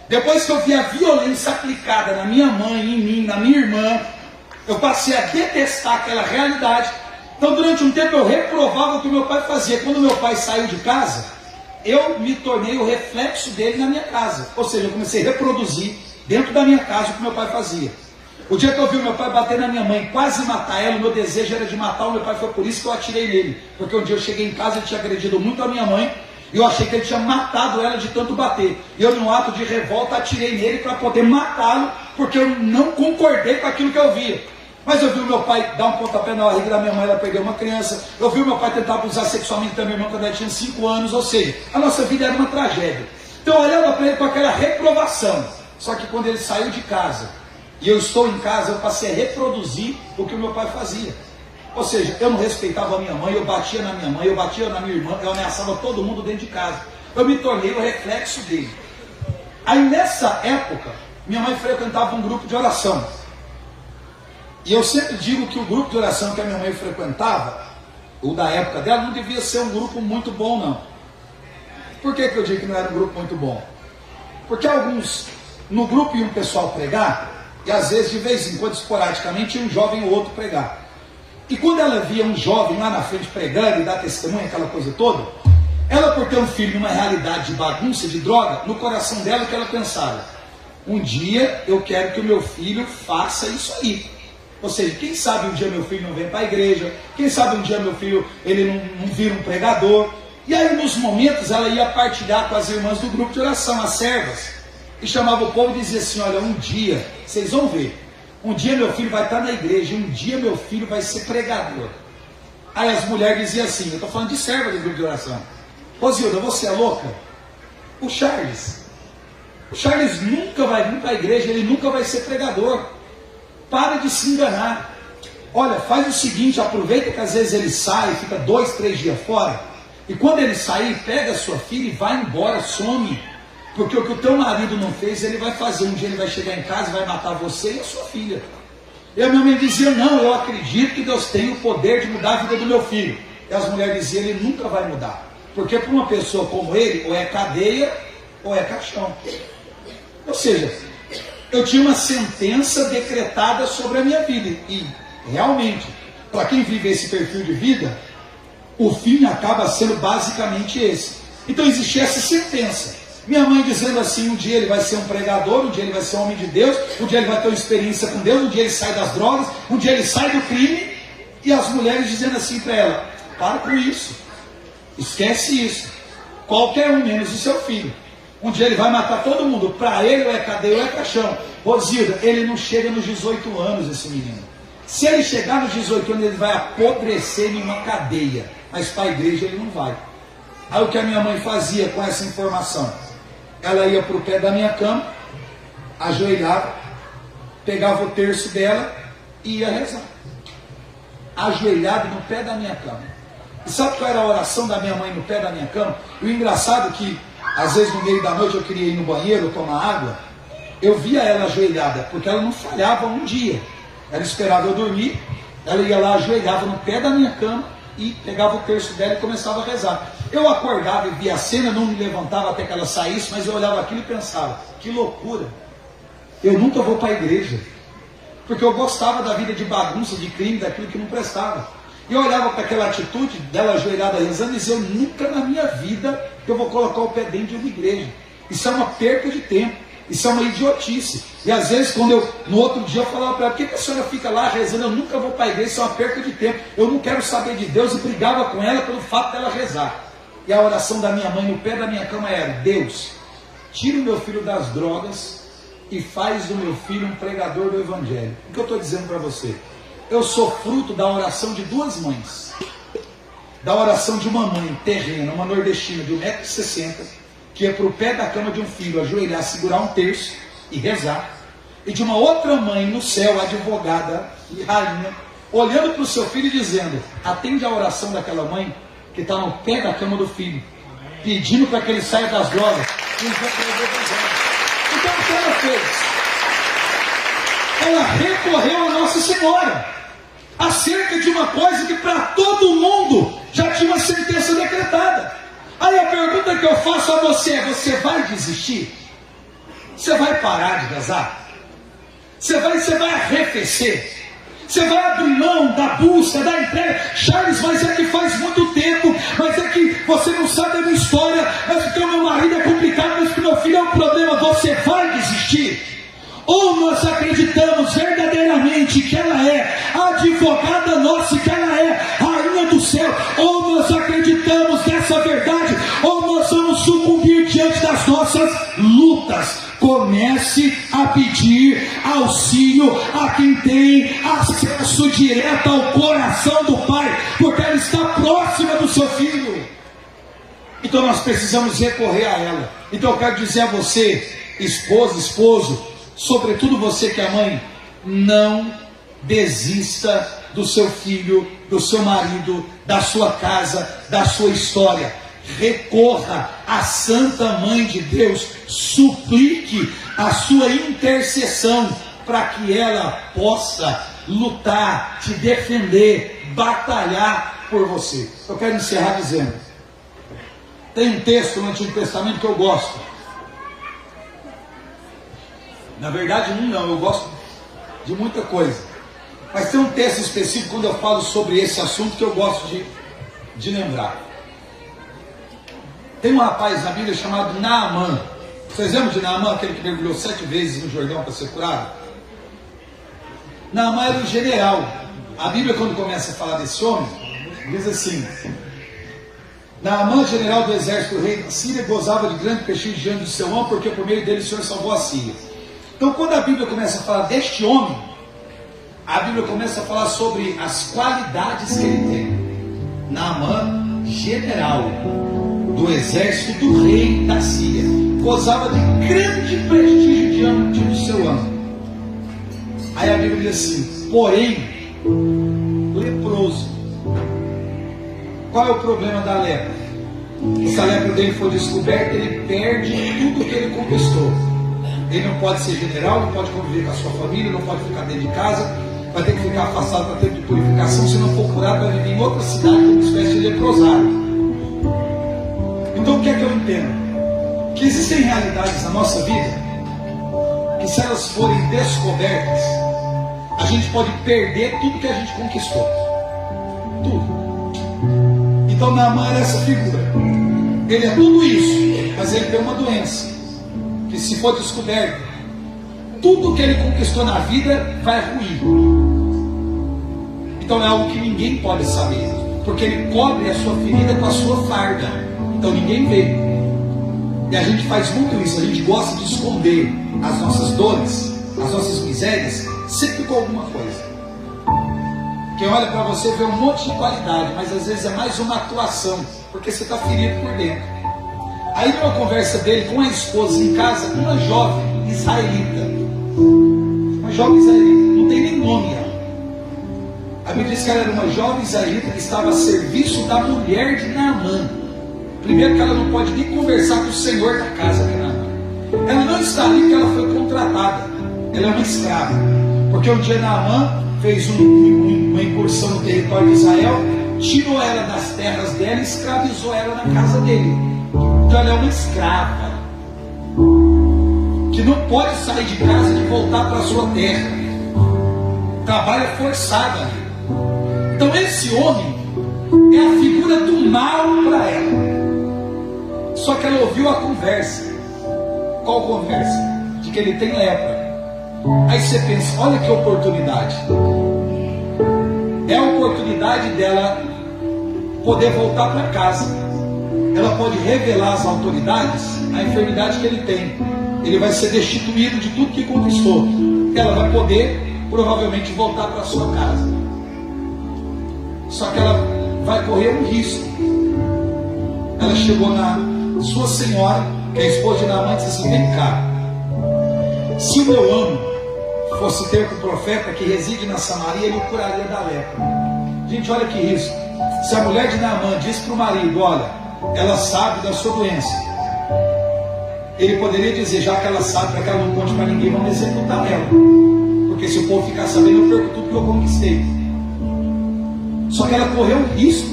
Depois que eu vi a violência aplicada na minha mãe, em mim, na minha irmã, eu passei a detestar aquela realidade. Então durante um tempo eu reprovava o que o meu pai fazia. Quando meu pai saiu de casa, eu me tornei o reflexo dele na minha casa. Ou seja, eu comecei a reproduzir dentro da minha casa o que meu pai fazia. O dia que eu vi o meu pai bater na minha mãe, quase matar ela, o meu desejo era de matar o meu pai, foi por isso que eu atirei nele. Porque um dia eu cheguei em casa, ele tinha agredido muito a minha mãe, e eu achei que ele tinha matado ela de tanto bater. E eu, num ato de revolta, atirei nele para poder matá-lo, porque eu não concordei com aquilo que eu via. Mas eu vi o meu pai dar um pontapé na barriga da minha mãe, ela perdeu uma criança. Eu vi o meu pai tentar abusar sexualmente da minha irmã quando ela tinha 5 anos, ou seja, a nossa vida era uma tragédia. Então eu olhava para ele com aquela reprovação. Só que quando ele saiu de casa, e eu estou em casa, eu passei a reproduzir o que o meu pai fazia. Ou seja, eu não respeitava a minha mãe, eu batia na minha mãe, eu batia na minha irmã, eu ameaçava todo mundo dentro de casa. Eu me tornei o reflexo dele. Aí nessa época, minha mãe frequentava um grupo de oração. E eu sempre digo que o grupo de oração que a minha mãe frequentava, o da época dela, não devia ser um grupo muito bom, não. Por que eu digo que não era um grupo muito bom? Porque alguns, no grupo ia um pessoal pregar, e às vezes, de vez em quando, esporadicamente, ia um jovem ou outro pregar. E quando ela via um jovem lá na frente pregando e dar testemunho, aquela coisa toda, ela, por ter um filho numa realidade de bagunça, de droga, no coração dela, o que ela pensava? Um dia eu quero que o meu filho faça isso aí. Ou seja, quem sabe um dia meu filho não vem para a igreja, quem sabe um dia meu filho ele não vira um pregador. E aí nos momentos ela ia partilhar com as irmãs do grupo de oração, as servas, e chamava o povo e dizia assim: olha, um dia, vocês vão ver, um dia meu filho vai estar na igreja, um dia meu filho vai ser pregador. Aí as mulheres diziam assim, eu estou falando de serva do grupo de oração: Rosilda, você é louca? O Charles nunca vai vir para a igreja, ele nunca vai ser pregador. Para de se enganar. Olha, faz o seguinte, aproveita que às vezes ele sai, fica 2, 3 dias fora, e quando ele sair, pega a sua filha e vai embora, some. Porque o que o teu marido não fez, ele vai fazer. Um dia ele vai chegar em casa e vai matar você e a sua filha. E a minha mãe dizia: não, eu acredito que Deus tem o poder de mudar a vida do meu filho. E as mulheres diziam: ele nunca vai mudar. Porque para uma pessoa como ele, ou é cadeia, ou é caixão. Ou seja, eu tinha uma sentença decretada sobre a minha vida. E, realmente, para quem vive esse perfil de vida, o fim acaba sendo basicamente esse. Então existia essa sentença. Minha mãe dizendo assim: um dia ele vai ser um pregador, um dia ele vai ser um homem de Deus, um dia ele vai ter uma experiência com Deus, um dia ele sai das drogas, um dia ele sai do crime. E as mulheres dizendo assim para ela: para com isso, esquece isso, qualquer um menos o seu filho. Um dia ele vai matar todo mundo. Para ele ou é cadeia ou é caixão. Rosilda, ele não chega nos 18 anos, esse menino. Se ele chegar nos 18 anos, ele vai apodrecer em uma cadeia. Mas para a igreja ele não vai. Aí o que a minha mãe fazia com essa informação? Ela ia para o pé da minha cama, ajoelhava, pegava o terço dela e ia rezar. Ajoelhado no pé da minha cama. E sabe qual era a oração da minha mãe no pé da minha cama? E o engraçado é que às vezes no meio da noite eu queria ir no banheiro tomar água, eu via ela ajoelhada, porque ela não falhava um dia. Ela esperava eu dormir, ela ia lá, ajoelhava no pé da minha cama e pegava o terço dela e começava a rezar. Eu acordava e via a cena, não me levantava até que ela saísse, mas eu olhava aquilo e pensava: que loucura, eu nunca vou para a igreja, porque eu gostava da vida de bagunça, de crime, daquilo que não prestava. E eu olhava para aquela atitude dela ajoelhada rezando e dizia: eu nunca na minha vida eu vou colocar o pé dentro de uma igreja. Isso é uma perca de tempo, isso é uma idiotice. E às vezes no outro dia eu falava para ela: por que a senhora fica lá rezando? Eu nunca vou para a igreja, isso é uma perca de tempo, eu não quero saber de Deus. E brigava com ela pelo fato dela rezar. E a oração da minha mãe no pé da minha cama era: Deus, tira o meu filho das drogas e faz do meu filho um pregador do evangelho. O que eu estou dizendo para você? Eu sou fruto da oração de duas mães. Da oração de uma mãe terrena, uma nordestina de 1,60 m, que ia para o pé da cama de um filho, ajoelhar, segurar um terço e rezar. E de uma outra mãe no céu, advogada e rainha, olhando para o seu filho e dizendo: atende a oração daquela mãe que está no pé da cama do filho, pedindo para que ele saia das drogas. Então o que ela fez? Ela recorreu a Nossa Senhora acerca de uma coisa que para todo mundo já tinha uma sentença decretada. Aí a pergunta que eu faço a você é: você vai desistir? Você vai parar de rezar? Você vai arrefecer? Você vai abrir mão da busca, da entrega? Charles, mas é que faz muito tempo, mas é que você não sabe a minha história, mas porque o meu marido é complicado, mas que o meu filho é um problema. Você vai desistir? Ou nós acreditamos verdadeiramente que ela é a advogada nossa, que ela é rainha do céu, ou nós acreditamos nessa verdade, ou nós vamos sucumbir diante das nossas lutas. Comece a pedir auxílio a quem tem acesso direto ao coração do Pai, porque ela está próxima do seu filho. Então nós precisamos recorrer a ela. Então eu quero dizer a você, esposa, esposo, sobretudo você que é mãe, não desista do seu filho, do seu marido, da sua casa, da sua história. Recorra à Santa Mãe de Deus, suplique a sua intercessão para que ela possa lutar, te defender, batalhar por você. Eu quero encerrar dizendo, tem um texto no Antigo Testamento que eu gosto. Na verdade não, eu gosto de muita coisa, mas tem um texto específico quando eu falo sobre esse assunto que eu gosto de lembrar. Tem um rapaz na Bíblia chamado Naamã. Vocês lembram de Naamã, aquele que mergulhou 7 vezes no Jordão para ser curado? Naamã era um general. A Bíblia, quando começa a falar desse homem, diz assim: Naamã, general do exército do rei da Síria, gozava de grande prestígio diante do seu homem, porque por meio dele o Senhor salvou a Síria. Então, quando a Bíblia começa a falar deste homem, a Bíblia começa a falar sobre as qualidades que ele tem. Naamã, general do exército do rei da Síria, gozava de grande prestígio diante do seu amo. Aí a Bíblia diz assim: porém, leproso. Qual é o problema da lepra? Se a lepra dele for descoberta, ele perde tudo que ele conquistou. Ele não pode ser general, não pode conviver com a sua família, não pode ficar dentro de casa, vai ter que ficar afastado para tempo de purificação. Se não for curado, vai viver em outra cidade como uma espécie de leprosário. Então o que é que eu entendo? Que existem realidades na nossa vida que, se elas forem descobertas, a gente pode perder tudo que a gente conquistou. Tudo. Então Naamã era essa figura. Ele é tudo isso, mas ele tem uma doença que, se for descoberto, tudo que ele conquistou na vida vai ruir. Então é algo que ninguém pode saber, porque ele cobre a sua ferida com a sua farda. Então ninguém vê. E a gente faz muito isso. A gente gosta de esconder as nossas dores, as nossas misérias, sempre com alguma coisa. Quem olha para você vê um monte de qualidade, mas às vezes é mais uma atuação, porque você está ferido por dentro. Aí, numa conversa dele com a esposa em casa, uma jovem israelita, não tem nem nome ela. A Bíblia diz que ela era uma jovem israelita que estava a serviço da mulher de Naamã. Primeiro, que ela não pode nem conversar com o senhor da casa de Naamã. Ela não está ali porque ela foi contratada. Ela é uma escrava. Porque um dia Naamã fez uma incursão no território de Israel, tirou ela das terras dela e escravizou ela na casa dele. Então ela é uma escrava que não pode sair de casa e voltar para a sua terra. Trabalha forçada. Então esse homem é a figura do mal para ela. Só que ela ouviu a conversa. Qual conversa? De que ele tem lepra. Aí você pensa: olha que oportunidade. É a oportunidade dela poder voltar para casa. Ela pode revelar às autoridades a enfermidade que ele tem. Ele vai ser destituído de tudo que conquistou. Ela vai poder provavelmente voltar para sua casa. Só que ela vai correr um risco. Ela chegou na sua senhora, que é a esposa de Naamã, e disse assim: vem cá, se o meu amo fosse ter com o profeta que reside na Samaria, ele o curaria da lepra. Gente, olha que risco. Se a mulher de Naamã diz para o marido: olha, ela sabe da sua doença, ele poderia dizer: já que ela sabe, para que ela não conte para ninguém, vamos executar ela, porque se o povo ficar sabendo, eu perco tudo que eu conquistei. Só que ela correu o risco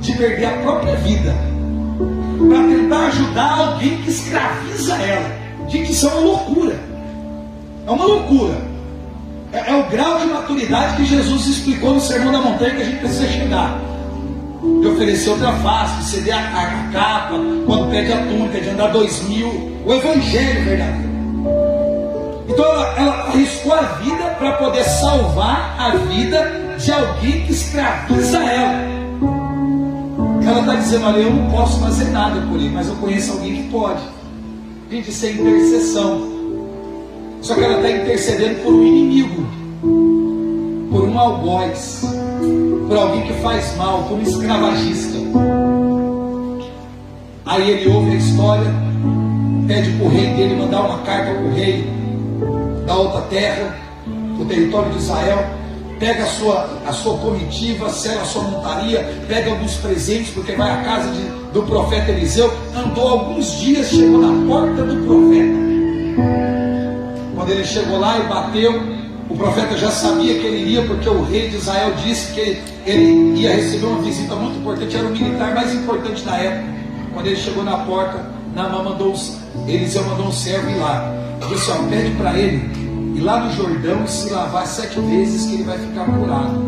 de perder a própria vida para tentar ajudar alguém que escraviza ela. Gente, isso é uma loucura. É uma loucura. É o grau de maturidade que Jesus explicou no Sermão da Montanha que a gente precisa chegar. De oferecer outra face, de ceder a capa, quando pede a túnica, de andar 2000. O Evangelho verdadeiro. Então ela arriscou a vida para poder salvar a vida de alguém que escraviza ela. Ela está dizendo: olha, eu não posso fazer nada por ele, mas eu conheço alguém que pode. Gente, isso é intercessão. Só que ela está intercedendo por um inimigo, por um algoz, por alguém que faz mal, por um escravagista. Aí ele ouve a história, pede para o rei dele mandar uma carta para o rei da outra terra, do território de Israel. Pega a sua comitiva, sela a sua montaria, pega alguns presentes, porque vai à casa do profeta Eliseu. Andou alguns dias, chegou na porta do profeta. Quando ele chegou lá e bateu, o profeta já sabia que ele iria, porque o rei de Israel disse que ele ia receber uma visita muito importante, era o militar mais importante da época. Quando ele chegou na porta, Naamã Eliseu mandou um servo ir lá. Disse: ó, pede para ele ir lá no Jordão e se lavar 7 vezes que ele vai ficar curado.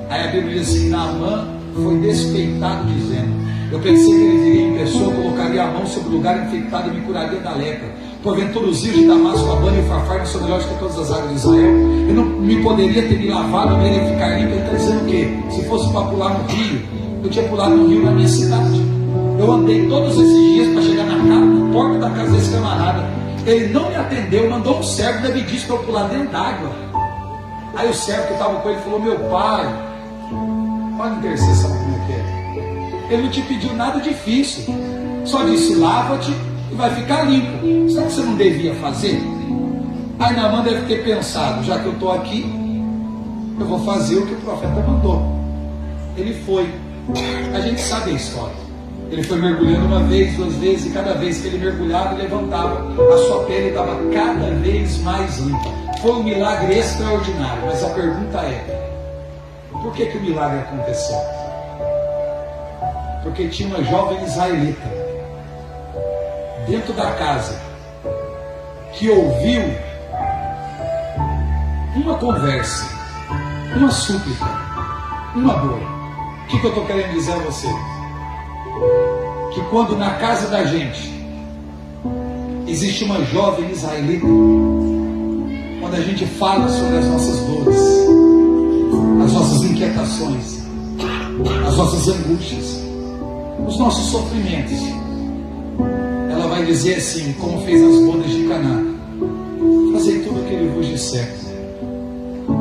Aí a Bíblia diz assim: Naamã foi despeitado dizendo: eu pensei que ele viria em pessoa, colocaria a mão sobre o lugar infectado e me curaria da lepra. Porventura os rios de Damasco, Abana e o Farfar não são melhores que todas as águas de Israel. Eu não me poderia ter me lavado nele e ficar limpo. Ele está dizendo o quê? Se fosse para pular no rio, eu tinha pulado no rio na minha cidade. Eu andei todos esses dias para chegar na porta da casa desse camarada. Ele não me atendeu, mandou um servo, ainda me disse para eu pular dentro d'água. Aí o servo que estava com ele falou: meu pai, pode intercessão, como é que é? Ele não te pediu nada difícil, só disse: lava-te e vai ficar limpo. Será que você não devia fazer? Aí Naamã deve ter pensado: já que eu estou aqui, eu vou fazer o que o profeta mandou. Ele foi. A gente sabe a história. Ele foi mergulhando uma vez, duas vezes, e cada vez que ele mergulhava e levantava, a sua pele estava cada vez mais limpa. Foi um milagre extraordinário. Mas a pergunta é: por que o milagre aconteceu? Porque tinha uma jovem israelita dentro da casa que ouviu uma conversa, uma súplica, uma dor. O que eu estou querendo dizer a você? Que quando na casa da gente existe uma jovem israelita, quando a gente fala sobre as nossas dores, as nossas inquietações, as nossas angústias, os nossos sofrimentos, ela vai dizer assim, como fez nas bodas de Caná: fazei tudo o que ele vos disser.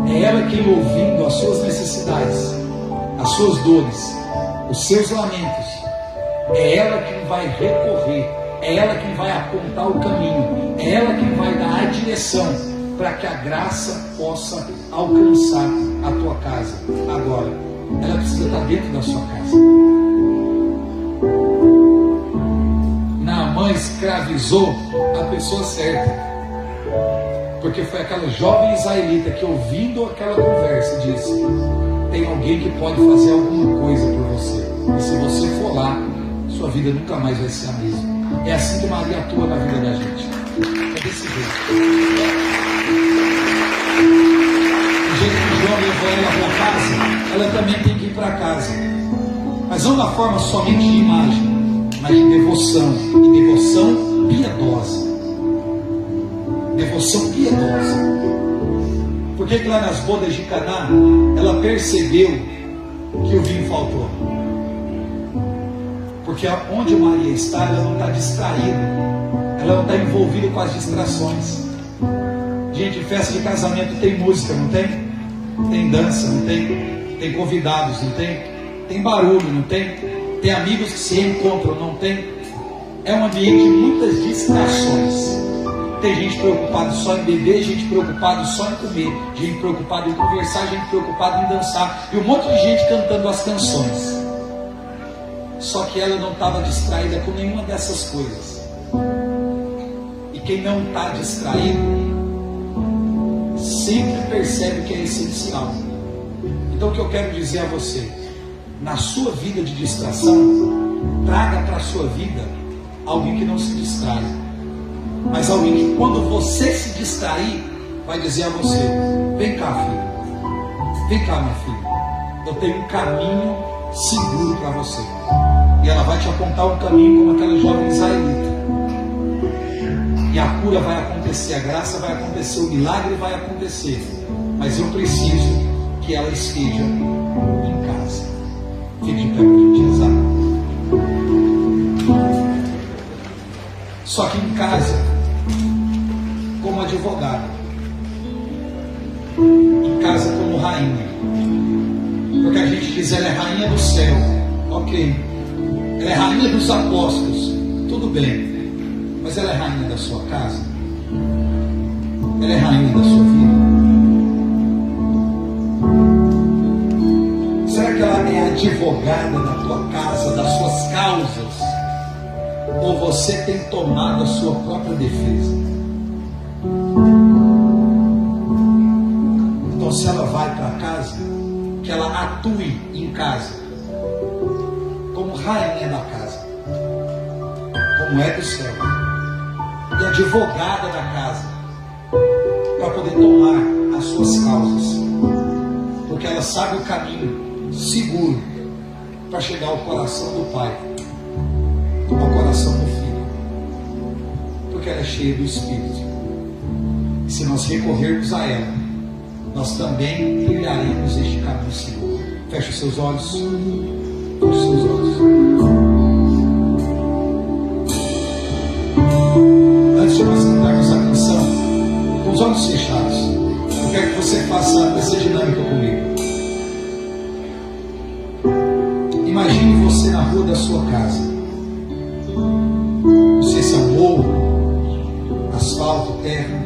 É ela quem, ouvindo as suas necessidades, as suas dores, os seus lamentos, é ela quem vai recorrer, é ela quem vai apontar o caminho, é ela quem vai dar a direção para que a graça possa alcançar a tua casa. Agora, ela precisa estar dentro da sua casa. Naamã escravizou a pessoa certa, porque foi aquela jovem israelita que, ouvindo aquela conversa, disse: tem alguém que pode fazer alguma coisa por você, e se você for lá, sua vida nunca mais vai ser a mesma. É assim que Maria atua na vida da gente. É desse jeito. Do jeito que João levou ela para casa, ela também tem que ir para casa. Mas não da forma somente de imagem, mas de devoção. E devoção piedosa. Devoção piedosa. Por que lá nas bodas de Caná, ela percebeu que o vinho faltou? Porque onde Maria está, ela não está distraída, ela não está envolvida com as distrações. Gente, festa de casamento tem música, não tem? Tem dança, não tem? Tem convidados, não tem? Tem barulho, não tem? Tem amigos que se encontram, não tem? É um ambiente de muitas distrações. Tem gente preocupada só em beber, gente preocupada só em comer, gente preocupada em conversar, gente preocupada em dançar, e um monte de gente cantando as canções. Só que ela não estava distraída com nenhuma dessas coisas. E quem não está distraído sempre percebe que é essencial. Então o que eu quero dizer a você: na sua vida de distração, traga para a sua vida alguém que não se distrai, mas alguém que, quando você se distrair, vai dizer a você: vem cá, filho, vem cá, minha filha, eu tenho um caminho seguro para você. E ela vai te apontar um caminho como aquela jovem israelita. E a cura vai acontecer, a graça vai acontecer, o milagre vai acontecer. Mas eu preciso que ela esteja em casa. Fique de pé para a gente rezar. Só que em casa, como advogada, em casa como rainha. Porque a gente diz: ela é rainha do céu. Ok. Ela é rainha dos apóstolos. Tudo bem. Mas ela é rainha da sua casa? Ela é rainha da sua vida? Será que ela é advogada da tua casa, das suas causas? Ou você tem tomado a sua própria defesa? Então, se ela vai para casa, que ela atue em casa como rainha da casa, como é do céu, e advogada da casa, para poder tomar as suas causas, porque ela sabe o caminho seguro para chegar ao coração do Pai, ao coração do Filho. porque ela é cheia do Espírito. E se nós recorrermos a ela, nós também trilharemos este caminho seguro. Feche os seus olhos. Feche os seus olhos. Antes de nós cantarmos a canção, com os olhos fechados, eu quero que você faça essa dinâmica comigo. Imagine você na rua da sua casa. Não sei se é um morro, asfalto, terra.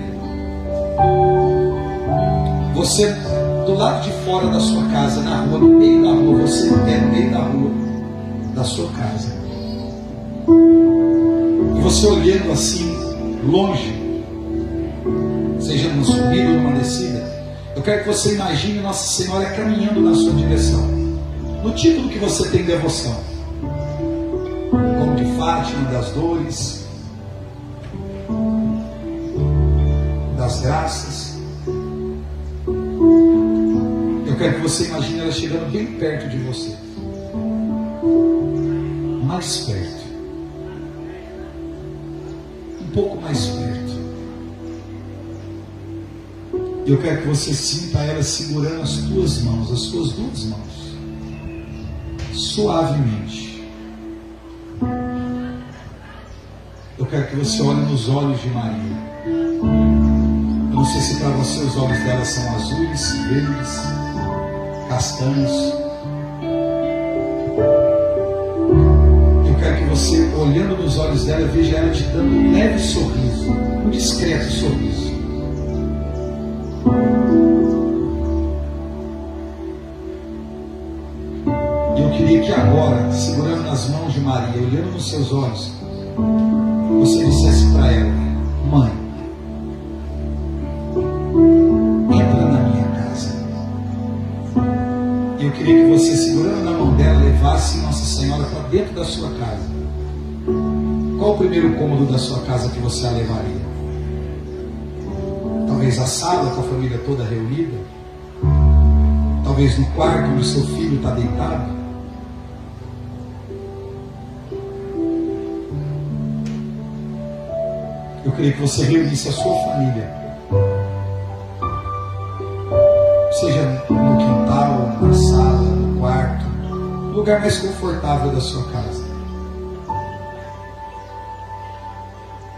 Você do lado de fora da sua casa, na rua, no meio da rua, você é no meio da rua da sua casa. E você olhando assim, longe, seja numa subida ou numa descida, eu quero que você imagine Nossa Senhora caminhando na sua direção. No título que você tem devoção, como de Fátima, das dores, das graças. Eu quero que você imagine ela chegando bem perto de você, mais perto, um pouco mais perto. E eu quero que você sinta ela segurando as tuas mãos, as suas duas mãos, suavemente. Eu quero que você olhe nos olhos de Maria. Eu não sei se para você os olhos dela são azuis, verdes, castanhos. Eu quero que você, olhando nos olhos dela, veja ela te dando um leve sorriso, um discreto sorriso. Eu queria que agora, segurando nas mãos de Maria, olhando nos seus olhos, você dissesse para ela: mãe, entra na minha casa. E eu queria que você, segurando na mão dela, levasse Nossa Senhora para dentro da sua casa. Qual o primeiro cômodo da sua casa que você a levaria? Talvez a sala com a família toda reunida? Talvez no quarto onde seu filho está deitado? Eu queria que você reunisse a sua família, seja no quintal, na sala, no quarto, no lugar mais confortável da sua casa.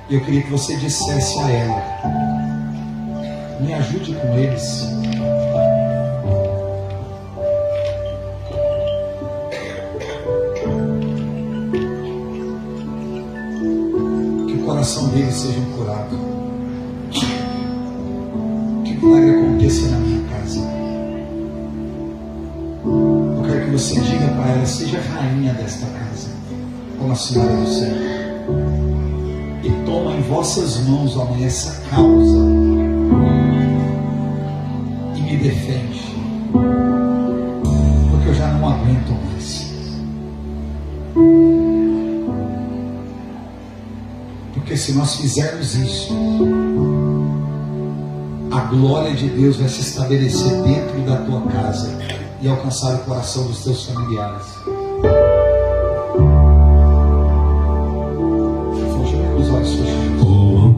E eu queria que você dissesse a ela: me ajude com eles. Que o coração deles seja curado. Que o milagre aconteça na minha casa. Eu quero que você diga para ela: seja rainha desta casa, como a Senhora do Céu. E toma em vossas mãos, ó Mãe, essa causa e me defende, porque eu já não aguento mais. Porque se nós fizermos isso, a glória de Deus vai se estabelecer dentro da tua casa e alcançar o coração dos teus familiares.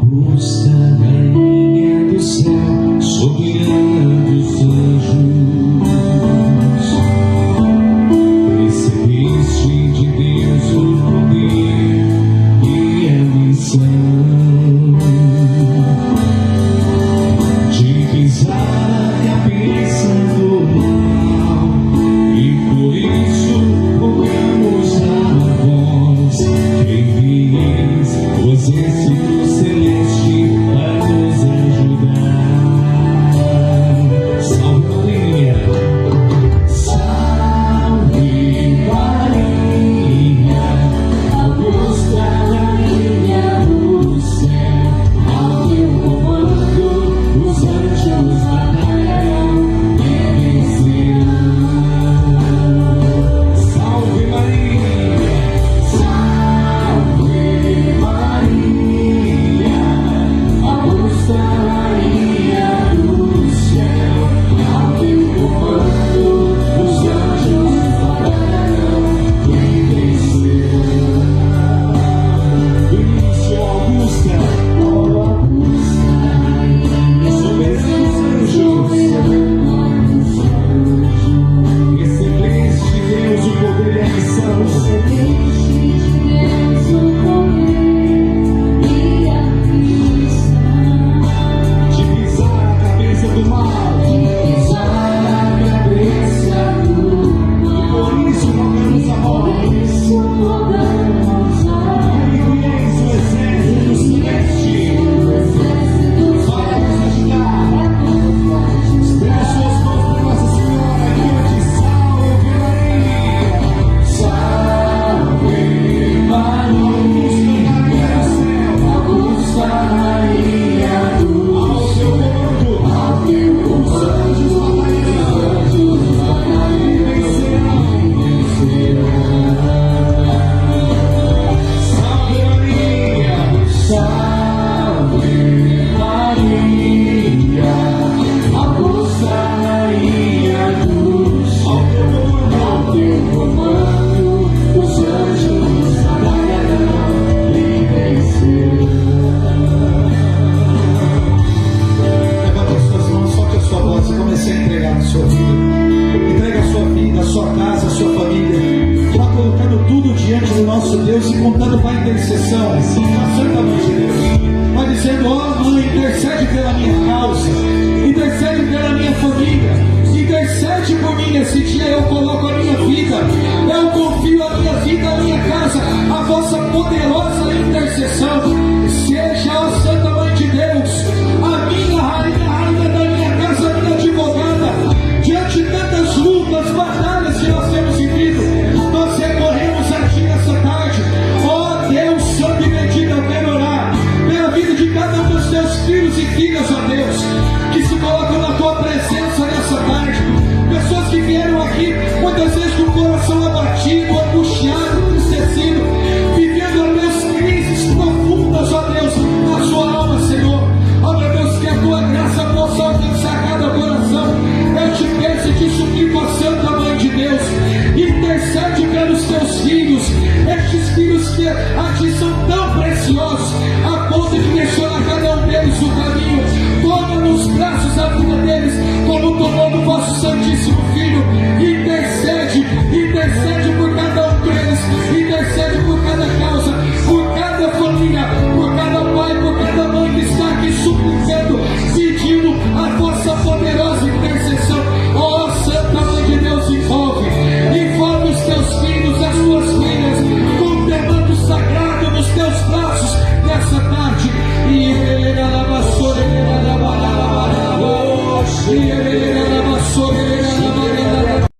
Augusta Rainha do céu, soberana dos anjos, recebeste de Deus o poder e a missão de pisar a cabeça do mal, e por isso Deus e contando para a intercessão, a Santa Mãe de Deus. Vai dizendo: ó Mãe, intercede pela minha causa, intercede pela minha família, intercede por mim. Esse dia eu coloco a minha vida, eu confio a minha vida, a minha casa, a vossa poderosa intercessão. Seja, ó Santa Mãe de Deus, a minha rainha, a rainha da minha casa, a minha advogada. Diante de tantas lutas, batalhas que nós temos vivido, nós recorremos a Ti nessa tarde. Ó Deus Santo e bendito, eu quero orar pela vida de cada um dos Teus filhos e filhas, ó Deus, que se colocam na Tua presença nessa tarde. Pessoas que vieram aqui, muitas vezes com o coração abatido, angustiado, entristecido, vivendo, ó Deus, crises profundas, ó Deus, na sua alma, Senhor. Ó meu Deus, que a Tua graça possa alcançar cada coração. Eu te peço e te suplico, ó Santa Mãe de Deus, intercede pelos Teus filhos, estes filhos que a Ti são tão preciosos, a ponto de questionar cada um deles o caminho. Toma nos braços a vida deles, como tomou no vosso Santíssimo Filho. Intercede, intercede por cada um deles, intercede por cada causa, por cada família, por